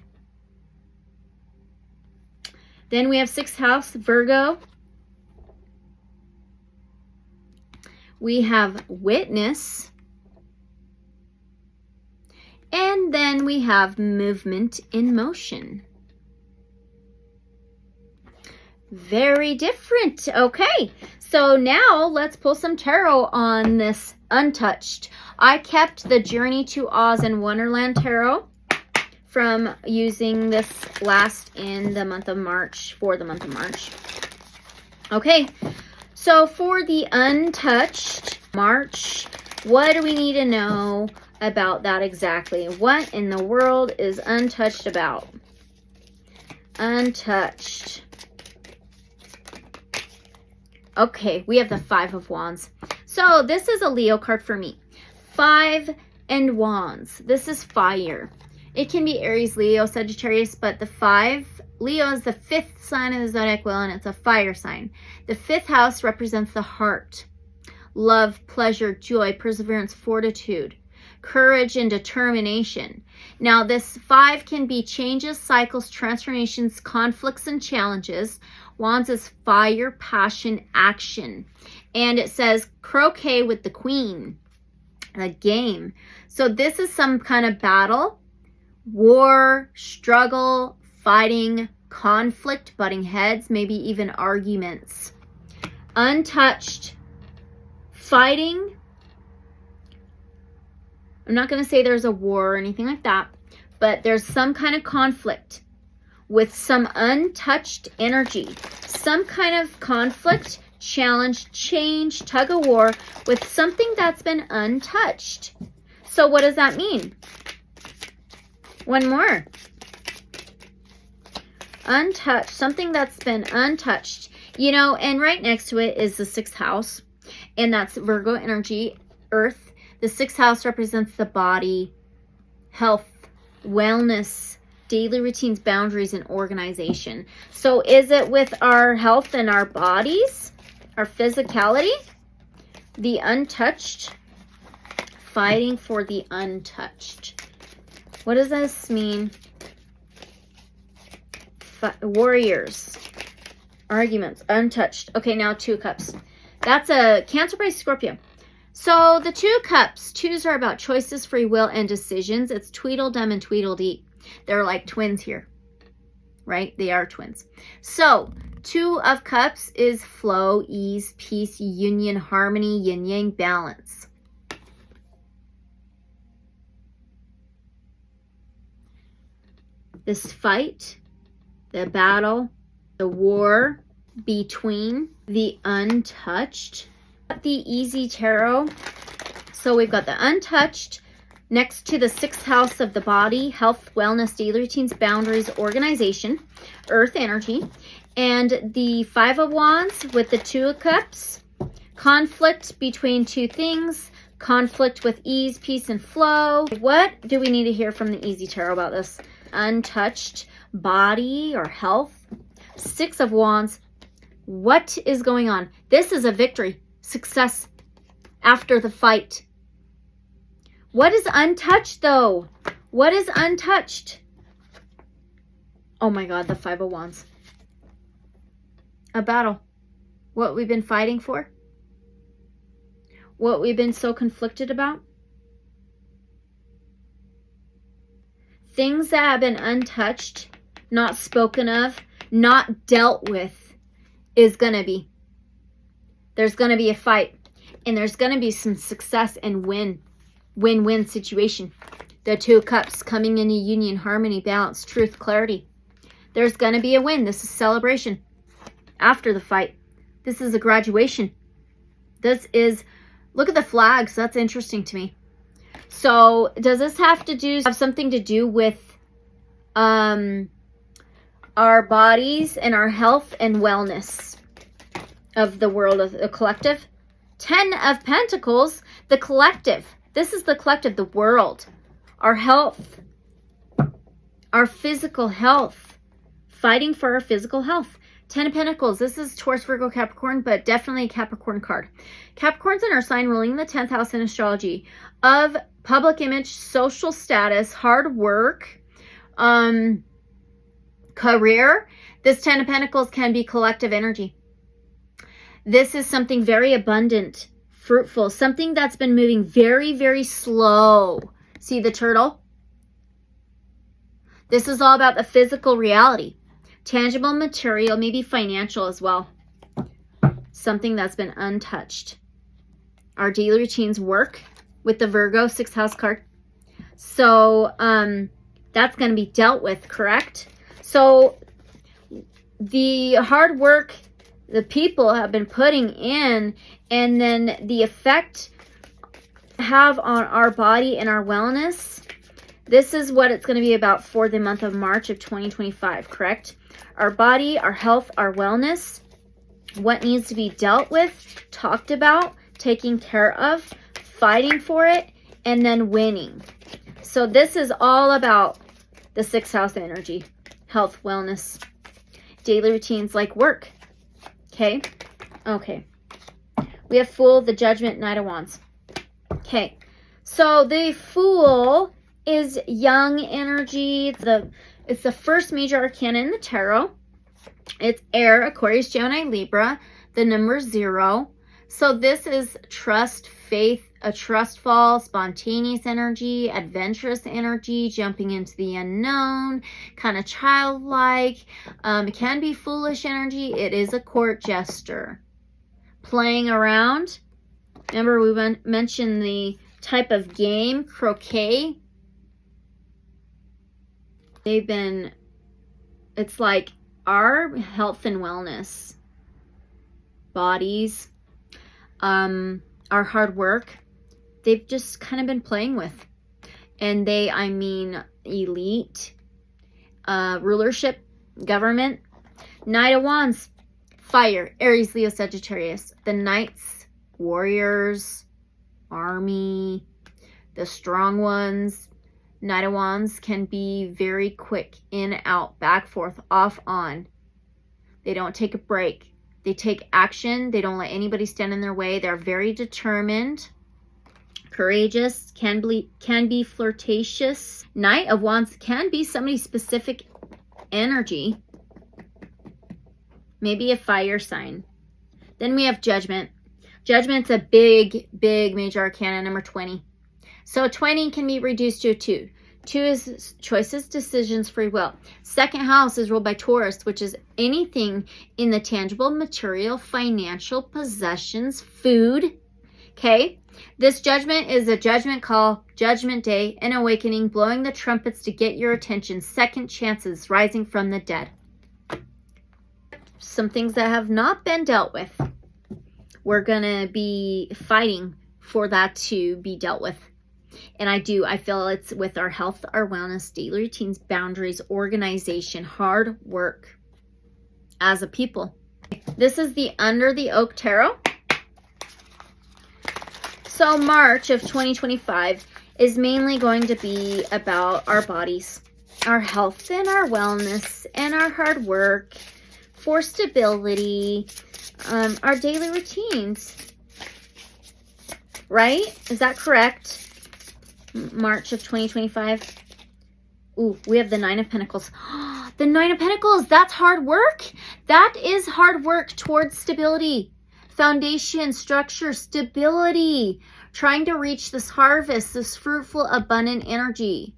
Then we have 6th house, Virgo. We have Witness. And then we have Movement in Motion. Very different. Okay, so now let's pull some tarot on this Untouched. I kept the Journey to Oz and Wonderland tarot from using this last in the month of March, for the month of March. Okay, so for the Untouched March, what do we need to know about that exactly? What in the world is Untouched about? Untouched. Okay, we have the Five of Wands. So this is a Leo card for me. 5 and Wands. This is fire. It can be Aries, Leo, Sagittarius, but the 5, Leo is the 5th sign of the zodiac wheel, and it's a fire sign. The 5th house represents the heart, love, pleasure, joy, perseverance, fortitude, courage, and determination. Now, this 5 can be changes, cycles, transformations, conflicts, and challenges. Wands is fire, passion, action. And it says croquet with the queen, a game. So this is some kind of battle, war, struggle, fighting, conflict, butting heads, maybe even arguments. Untouched, fighting. I'm not going to say there's a war or anything like that, but there's some kind of conflict with some untouched energy. Some kind of conflict, challenge, change, tug of war with something that's been untouched. So what does that mean? One more. Untouched, something that's been untouched. You know, and right next to it is the 6th house, and that's Virgo energy, earth. The 6th house represents the body, health, wellness, daily routines, boundaries, and organization. So is it with our health and our bodies, our physicality? The untouched, fighting for the untouched. What does this mean? Warriors, arguments, untouched. Okay, now 2 cups. That's a Cancer by Scorpio. So the 2 cups, 2s are about choices, free will, and decisions. It's Tweedledum and Tweedledee. They're like twins here, right? They are twins. So 2 of cups is flow, ease, peace, union, harmony, yin-yang, balance. This fight, the battle, the war between the untouched. The easy tarot. So we've got the untouched next to the 6th house of the body, health, wellness, daily routines, boundaries, organization, earth energy, and the 5 of Wands with the 2 of Cups, conflict between 2 things, conflict with ease, peace, and flow. What do we need to hear from the easy tarot about this? Untouched body or health. 6 of Wands. What is going on? This is a victory, success after the fight. What is untouched though? What is untouched? Oh my God, the 5 of Wands. A battle. What we've been fighting for. What we've been so conflicted about. Things that have been untouched, not spoken of, not dealt with, is going to be. There's going to be a fight. And there's going to be some success and win-win situation. The 2 of Cups coming into union, harmony, balance, truth, clarity. There's going to be a win. This is celebration after the fight. This is a graduation. This is, look at the flags. That's interesting to me. So does this have something to do with our bodies and our health and wellness of the world, of the collective? 10 of Pentacles, the collective. This is the collective, the world, our health, our physical health, fighting for our physical health. 10 of Pentacles, this is Taurus, Virgo, Capricorn, but definitely a Capricorn card. Capricorn's in our sign ruling the 10th house in astrology of public image, social status, hard work, career. This 10 of Pentacles can be collective energy. This is something very abundant, fruitful, something that's been moving very, very slow. See the turtle? This is all about the physical reality. Tangible, material, maybe financial as well. Something that's been untouched. Our daily routines work with the Virgo 6th house card. So that's going to be dealt with, correct? So the hard work the people have been putting in, and then the effect have on our body and our wellness. This is what it's going to be about for the month of March of 2025, correct? Our body, our health, our wellness, what needs to be dealt with, talked about, taken care of, fighting for it, and then winning. So this is all about the 6th house energy, health, wellness, daily routines like work. Okay. We have Fool, the Judgment, Knight of Wands. Okay. So the Fool is young energy. It's the first major arcana in the tarot. It's air, Aquarius, Gemini, Libra, the number 0. So this is trust, faith, a trustful, spontaneous energy, adventurous energy, jumping into the unknown, kind of childlike. It can be foolish energy. It is a court jester. Playing around. Remember we mentioned the type of game, croquet. It's like our health and wellness, bodies, our hard work, they've just kind of been playing with. And I mean elite, rulership, government. Knight of Wands, fire, Aries, Leo, Sagittarius. The Knights, warriors, army, the strong ones. Knight of Wands can be very quick, in, out, back, forth, off, on. They don't take a break. They take action. They don't let anybody stand in their way. They're very determined, courageous, can be flirtatious. Knight of Wands can be somebody's specific energy. Maybe a fire sign. Then we have Judgment. Judgment's a big major arcana, number 20. So 20 can be reduced to a 2. 2 is choices, decisions, free will. 2nd house is ruled by Taurus, which is anything in the tangible, material, financial, possessions, food. Okay? This judgment is a judgment call, judgment day, an awakening, blowing the trumpets to get your attention, second chances, rising from the dead. Some things that have not been dealt with. We're going to be fighting for that to be dealt with. And I feel it's with our health, our wellness, daily routines, boundaries, organization, hard work as a people. This is the Under the Oak Tarot. So March of 2025 is mainly going to be about our bodies, our health and our wellness and our hard work for stability, our daily routines. Right? Is that correct? March of 2025. Ooh, we have the 9 of Pentacles. The 9 of Pentacles, that's hard work. That is hard work towards stability. Foundation, structure, stability. Trying to reach this harvest, this fruitful, abundant energy.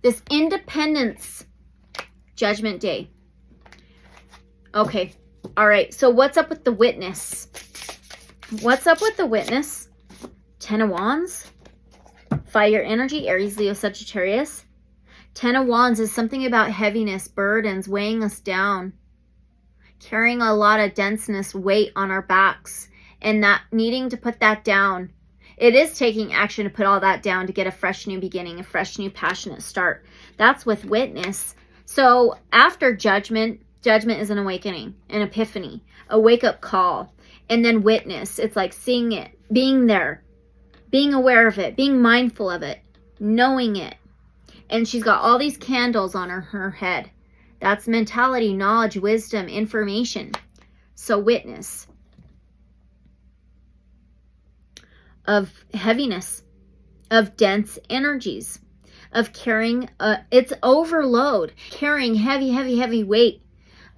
This independence. Judgment Day. Okay. All right. So what's up with the Witness? What's up with the Witness? 10 of Wands. Fire energy, Aries, Leo, Sagittarius. 10 of Wands is something about heaviness, burdens, weighing us down. Carrying a lot of denseness, weight on our backs. And that needing to put that down. It is taking action to put all that down to get a fresh new beginning, a fresh new passionate start. That's with Witness. So after Judgment, Judgment is an awakening, an epiphany, a wake-up call. And then Witness, it's like seeing it, being there. Being aware of it, being mindful of it, knowing it. And she's got all these candles on her head. That's mentality, knowledge, wisdom, information. So Witness of heaviness, of dense energies, of carrying, it's overload, carrying heavy weight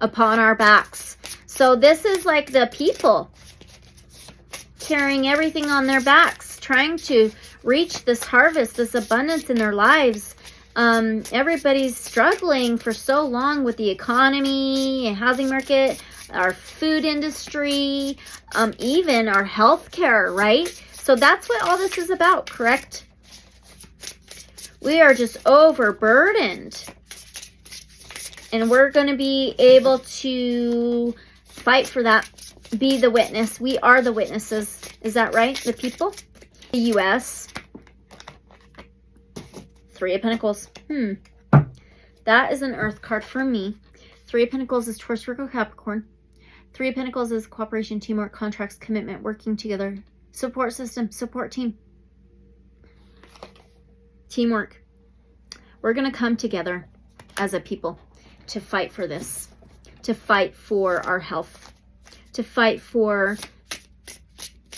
upon our backs. So this is like the people carrying everything on their backs, trying to reach this harvest, this abundance in their lives. Everybody's struggling for so long with the economy and housing market, our food industry, even our healthcare, right? So that's what all this is about, correct? We are just overburdened. And we're going to be able to fight for that. Be the witness. We are the witnesses. Is that right? The people? The U.S. 3 of Pentacles. That is an earth card for me. 3 of Pentacles is Taurus, Virgo, Capricorn. Three of Pentacles is cooperation, teamwork, contracts, commitment, working together, support system, support team. Teamwork. We're going to come together as a people to fight for this, to fight for our health, to fight for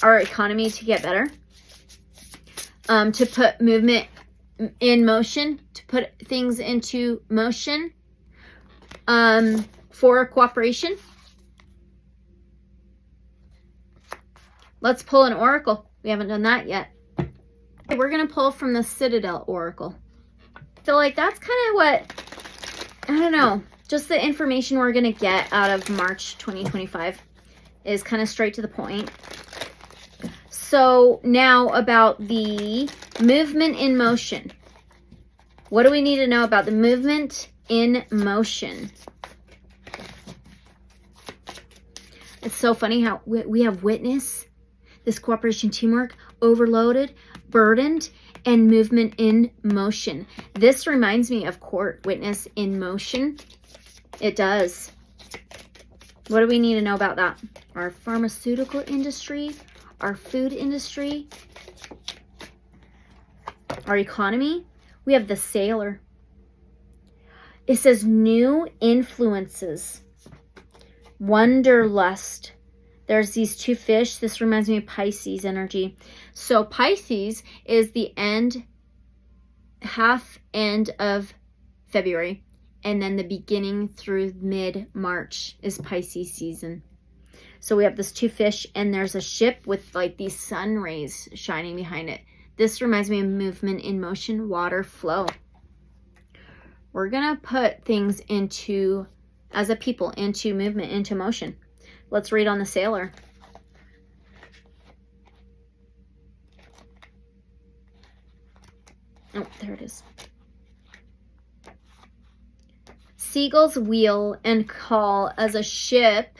our economy to get better, to put movement in motion, to put things into motion, for cooperation. Let's pull an oracle. We haven't done that yet. Okay, we're going to pull from the Citadel Oracle. I feel like that's kind of what, I don't know, just the information we're going to get out of March 2025 is kind of straight to the point. So now about the movement in motion. What do we need to know about the movement in motion? It's so funny how we have witness, this cooperation, teamwork, overloaded, burdened, and movement in motion. This reminds me of court, witness in motion. It does. What do we need to know about that? Our pharmaceutical industry, our food industry, our economy. We have the Sailor. It says new influences, wanderlust. There's these two fish. This reminds me of Pisces energy. So Pisces is the half end of February. And then the beginning through mid-March is Pisces season. So we have this two fish and there's a ship with like these sun rays shining behind it. This reminds me of movement in motion, water flow. We're going to put things into, as a people, into movement, into motion. Let's read on the Sailor. Oh, there it is. Seagulls wheel and call as a ship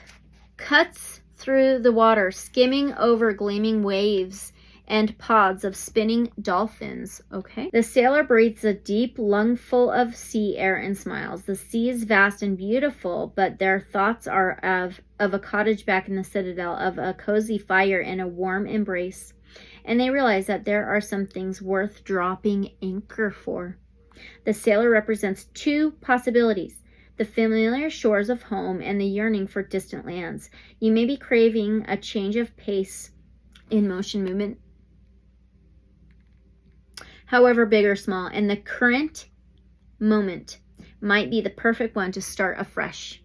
cuts through the water, skimming over gleaming waves and pods of spinning dolphins. Okay. The sailor breathes a deep lungful of sea air and smiles. The sea is vast and beautiful, but their thoughts are of a cottage back in the citadel, of a cozy fire and a warm embrace. And they realize that there are some things worth dropping anchor for. The sailor represents two possibilities: the familiar shores of home and the yearning for distant lands. You may be craving a change of pace in motion movement, however big or small, and the current moment might be the perfect one to start afresh.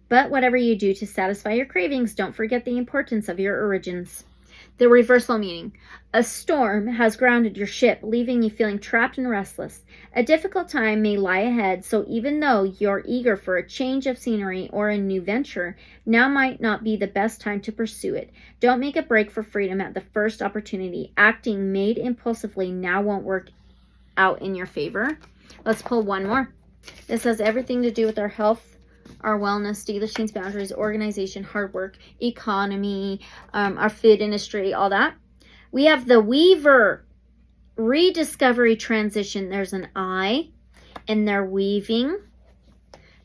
But whatever you do to satisfy your cravings, don't forget the importance of your origins. The reversal meaning: a storm has grounded your ship, leaving you feeling trapped and restless. A difficult time may lie ahead, so even though you're eager for a change of scenery or a new venture, now might not be the best time to pursue it. Don't make a break for freedom at the first opportunity. Acting made impulsively now won't work out in your favor. Let's pull one more. This has everything to do with our health, our wellness, dealers, boundaries, organization, hard work, economy, our food industry, all that. We have the Weaver, rediscovery, transition. There's an I, and they're weaving.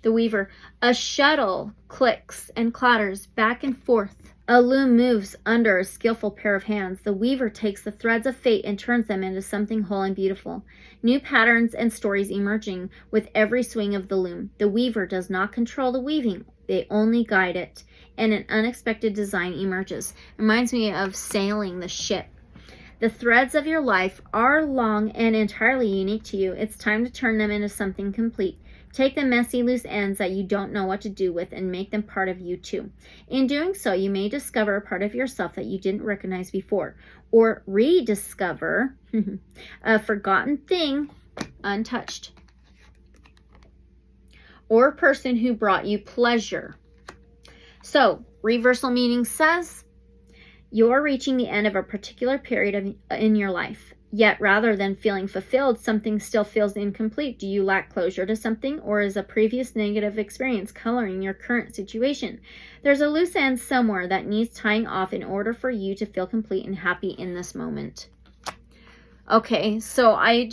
The Weaver, a shuttle clicks and clatters back and forth. A loom moves under a skillful pair of hands. The Weaver takes the threads of fate and turns them into something whole and beautiful. New patterns and stories emerging with every swing of the loom. The Weaver does not control the weaving. They only guide it, and an unexpected design emerges. Reminds me of sailing the ship. The threads of your life are long and entirely unique to you. It's time to turn them into something complete. Take the messy loose ends that you don't know what to do with and make them part of you too. In doing so, you may discover a part of yourself that you didn't recognize before, or rediscover a forgotten thing untouched, or a person who brought you pleasure. So, reversal meaning says you're reaching the end of a particular period in your life. Yet rather than feeling fulfilled, something still feels incomplete. Do you lack closure to something, or is a previous negative experience coloring your current situation? There's a loose end somewhere that needs tying off in order for you to feel complete and happy in this moment. Okay, so I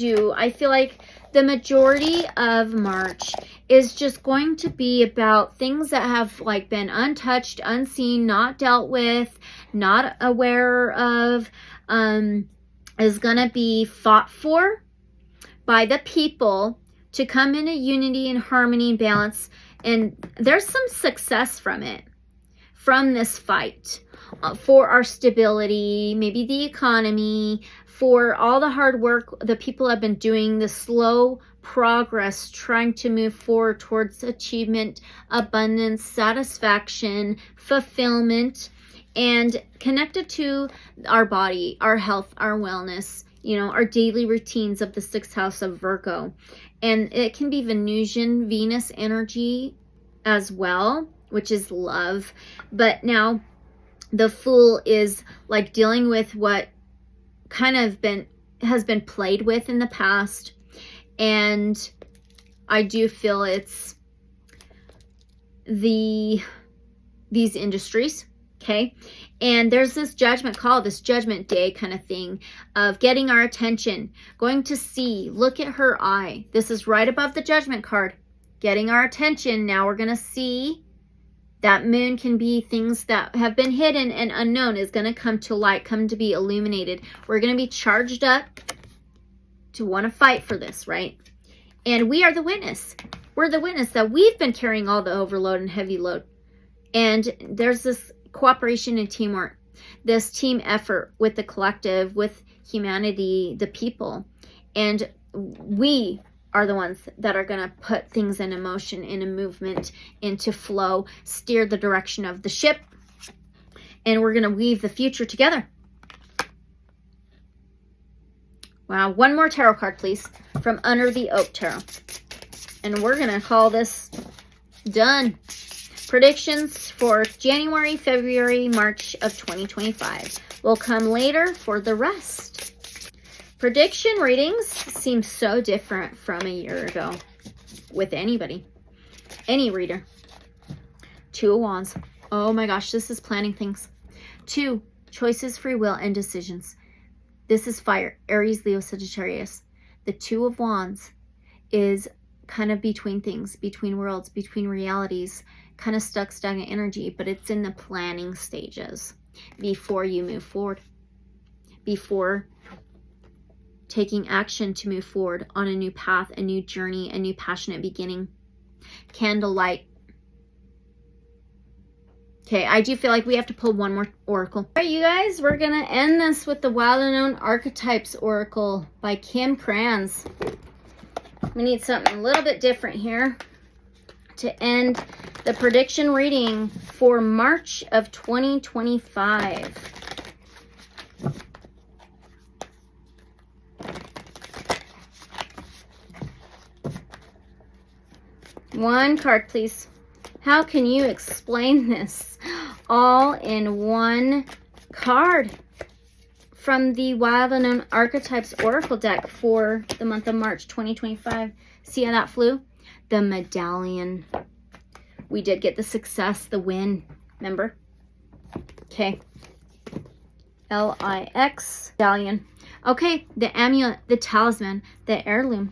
feel like the majority of March is just going to be about things that have like been untouched, unseen, not dealt with, not aware of, is going to be fought for by the people to come into unity and harmony and balance. And there's some success from it, from this fight, for our stability, maybe the economy, for all the hard work the people have been doing, the slow progress trying to move forward towards achievement, abundance, satisfaction, fulfillment, and connected to our body, our health, our wellness, you know, our daily routines of the 6th house of Virgo. And it can be Venusian, Venus energy as well, which is love. But now the Fool is like dealing with what kind of has been played with in the past. And I do feel it's these industries, okay? And there's this judgment call, this judgment day kind of thing of getting our attention, going to see, look at her eye. This is right above the judgment card, getting our attention. Now we're going to see. That moon can be things that have been hidden and unknown is going to come to light, come to be illuminated. We're going to be charged up to want to fight for this, right? And we are the witness. We're the witness that we've been carrying all the overload and heavy load. And there's this cooperation and teamwork, this team effort with the collective, with humanity, the people. And we are the ones that are going to put things in motion, in a movement, into flow, steer the direction of the ship, and we're going to weave the future together. Wow, one more tarot card, please, from Under the Oak Tarot. And we're going to call this done. Predictions for January, February, March of 2025 will come later for the rest. Prediction readings seem so different from a year ago with anybody, any reader. 2 of Wands. Oh my gosh, this is planning things. 2, choices, free will, and decisions. This is fire, Aries, Leo, Sagittarius. The 2 of Wands is kind of between things, between worlds, between realities, kind of stuck, stagnant energy, but it's in the planning stages before you move forward, before taking action to move forward on a new path, a new journey, a new passionate beginning. Candlelight. Okay, I do feel like we have to pull one more oracle. All right, you guys, we're going to end this with the Wild Unknown Archetypes Oracle by Kim Kranz. We need something a little bit different here to end the prediction reading for March of 2025. One card, please. How can you explain this all in one card from the Wild Unknown Archetypes Oracle deck for the month of March 2025? See how that flew? The medallion. We did get the success, the win. Remember? Okay. L-I-X. Medallion. Okay, the amulet, the talisman, the heirloom.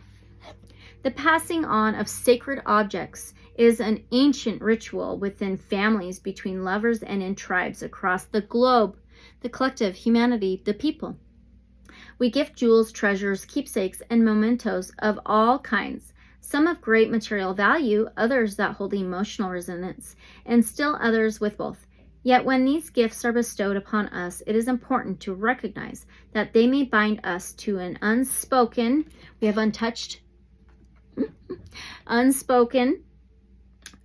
The passing on of sacred objects is an ancient ritual within families, between lovers, and in tribes across the globe, the collective, humanity, the people. We gift jewels, treasures, keepsakes, and mementos of all kinds, some of great material value, others that hold emotional resonance, and still others with both. Yet when these gifts are bestowed upon us, it is important to recognize that they may bind us to an unspoken, we have untouched, unspoken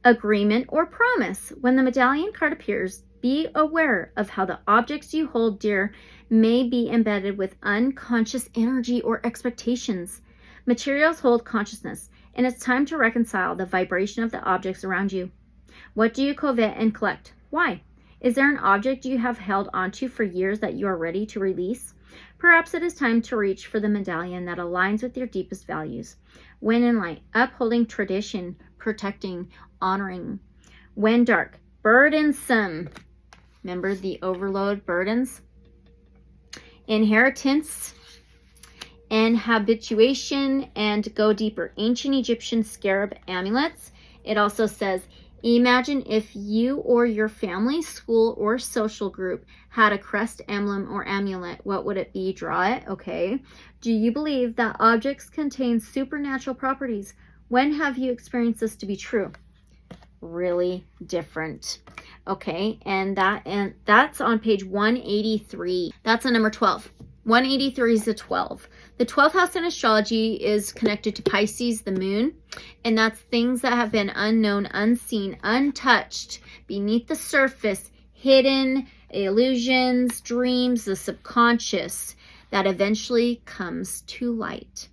agreement or promise. When the medallion card appears, be aware of how the objects you hold dear may be embedded with unconscious energy or expectations. Materials hold consciousness, and it's time to reconcile the vibration of the objects around you. What do you covet and collect? Why? Is there an object you have held onto for years that you are ready to release? Perhaps it is time to reach for the medallion that aligns with your deepest values. When in light, upholding tradition, protecting, honoring. When dark, burdensome. Remember the overload burdens? Inheritance and habituation and go deeper. Ancient Egyptian scarab amulets. It also says, imagine if you or your family, school, or social group had a crest, emblem, or amulet. What would it be? Draw it. Okay. Do you believe that objects contain supernatural properties? When have you experienced this to be true? Really different. Okay, and that's on page 183. That's on number 12. 183 is the 12. The 12th house in astrology is connected to Pisces, the moon, and that's things that have been unknown, unseen, untouched, beneath the surface, hidden, illusions, dreams, the subconscious, that eventually comes to light.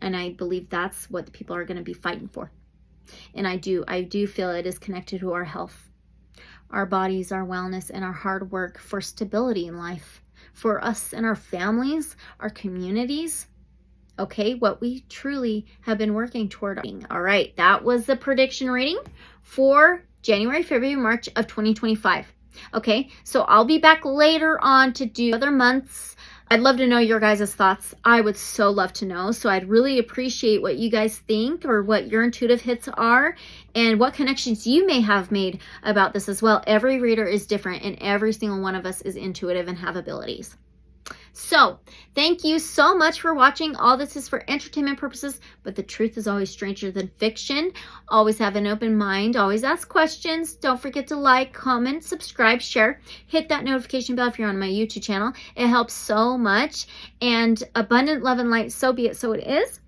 And I believe that's what the people are going to be fighting for. And I do feel it is connected to our health, our bodies, our wellness, and our hard work for stability in life, for us and our families, our communities. Okay, what we truly have been working toward. All right, that was the prediction reading for January, February, March of 2025. Okay, so I'll be back later on to do other months. I'd love to know your guys' thoughts. I would so love to know. So I'd really appreciate what you guys think or what your intuitive hits are and what connections you may have made about this as well. Every reader is different and every single one of us is intuitive and have abilities. So thank you so much for watching. All this is for entertainment purposes, but the truth is always stranger than fiction. Always have an open mind. Always ask questions. Don't forget to like, comment, subscribe, share. Hit that notification bell if you're on my YouTube channel. It helps so much. And abundant love and light, so be it, so it is.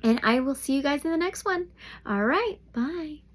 And I will see you guys in the next one. All right, bye.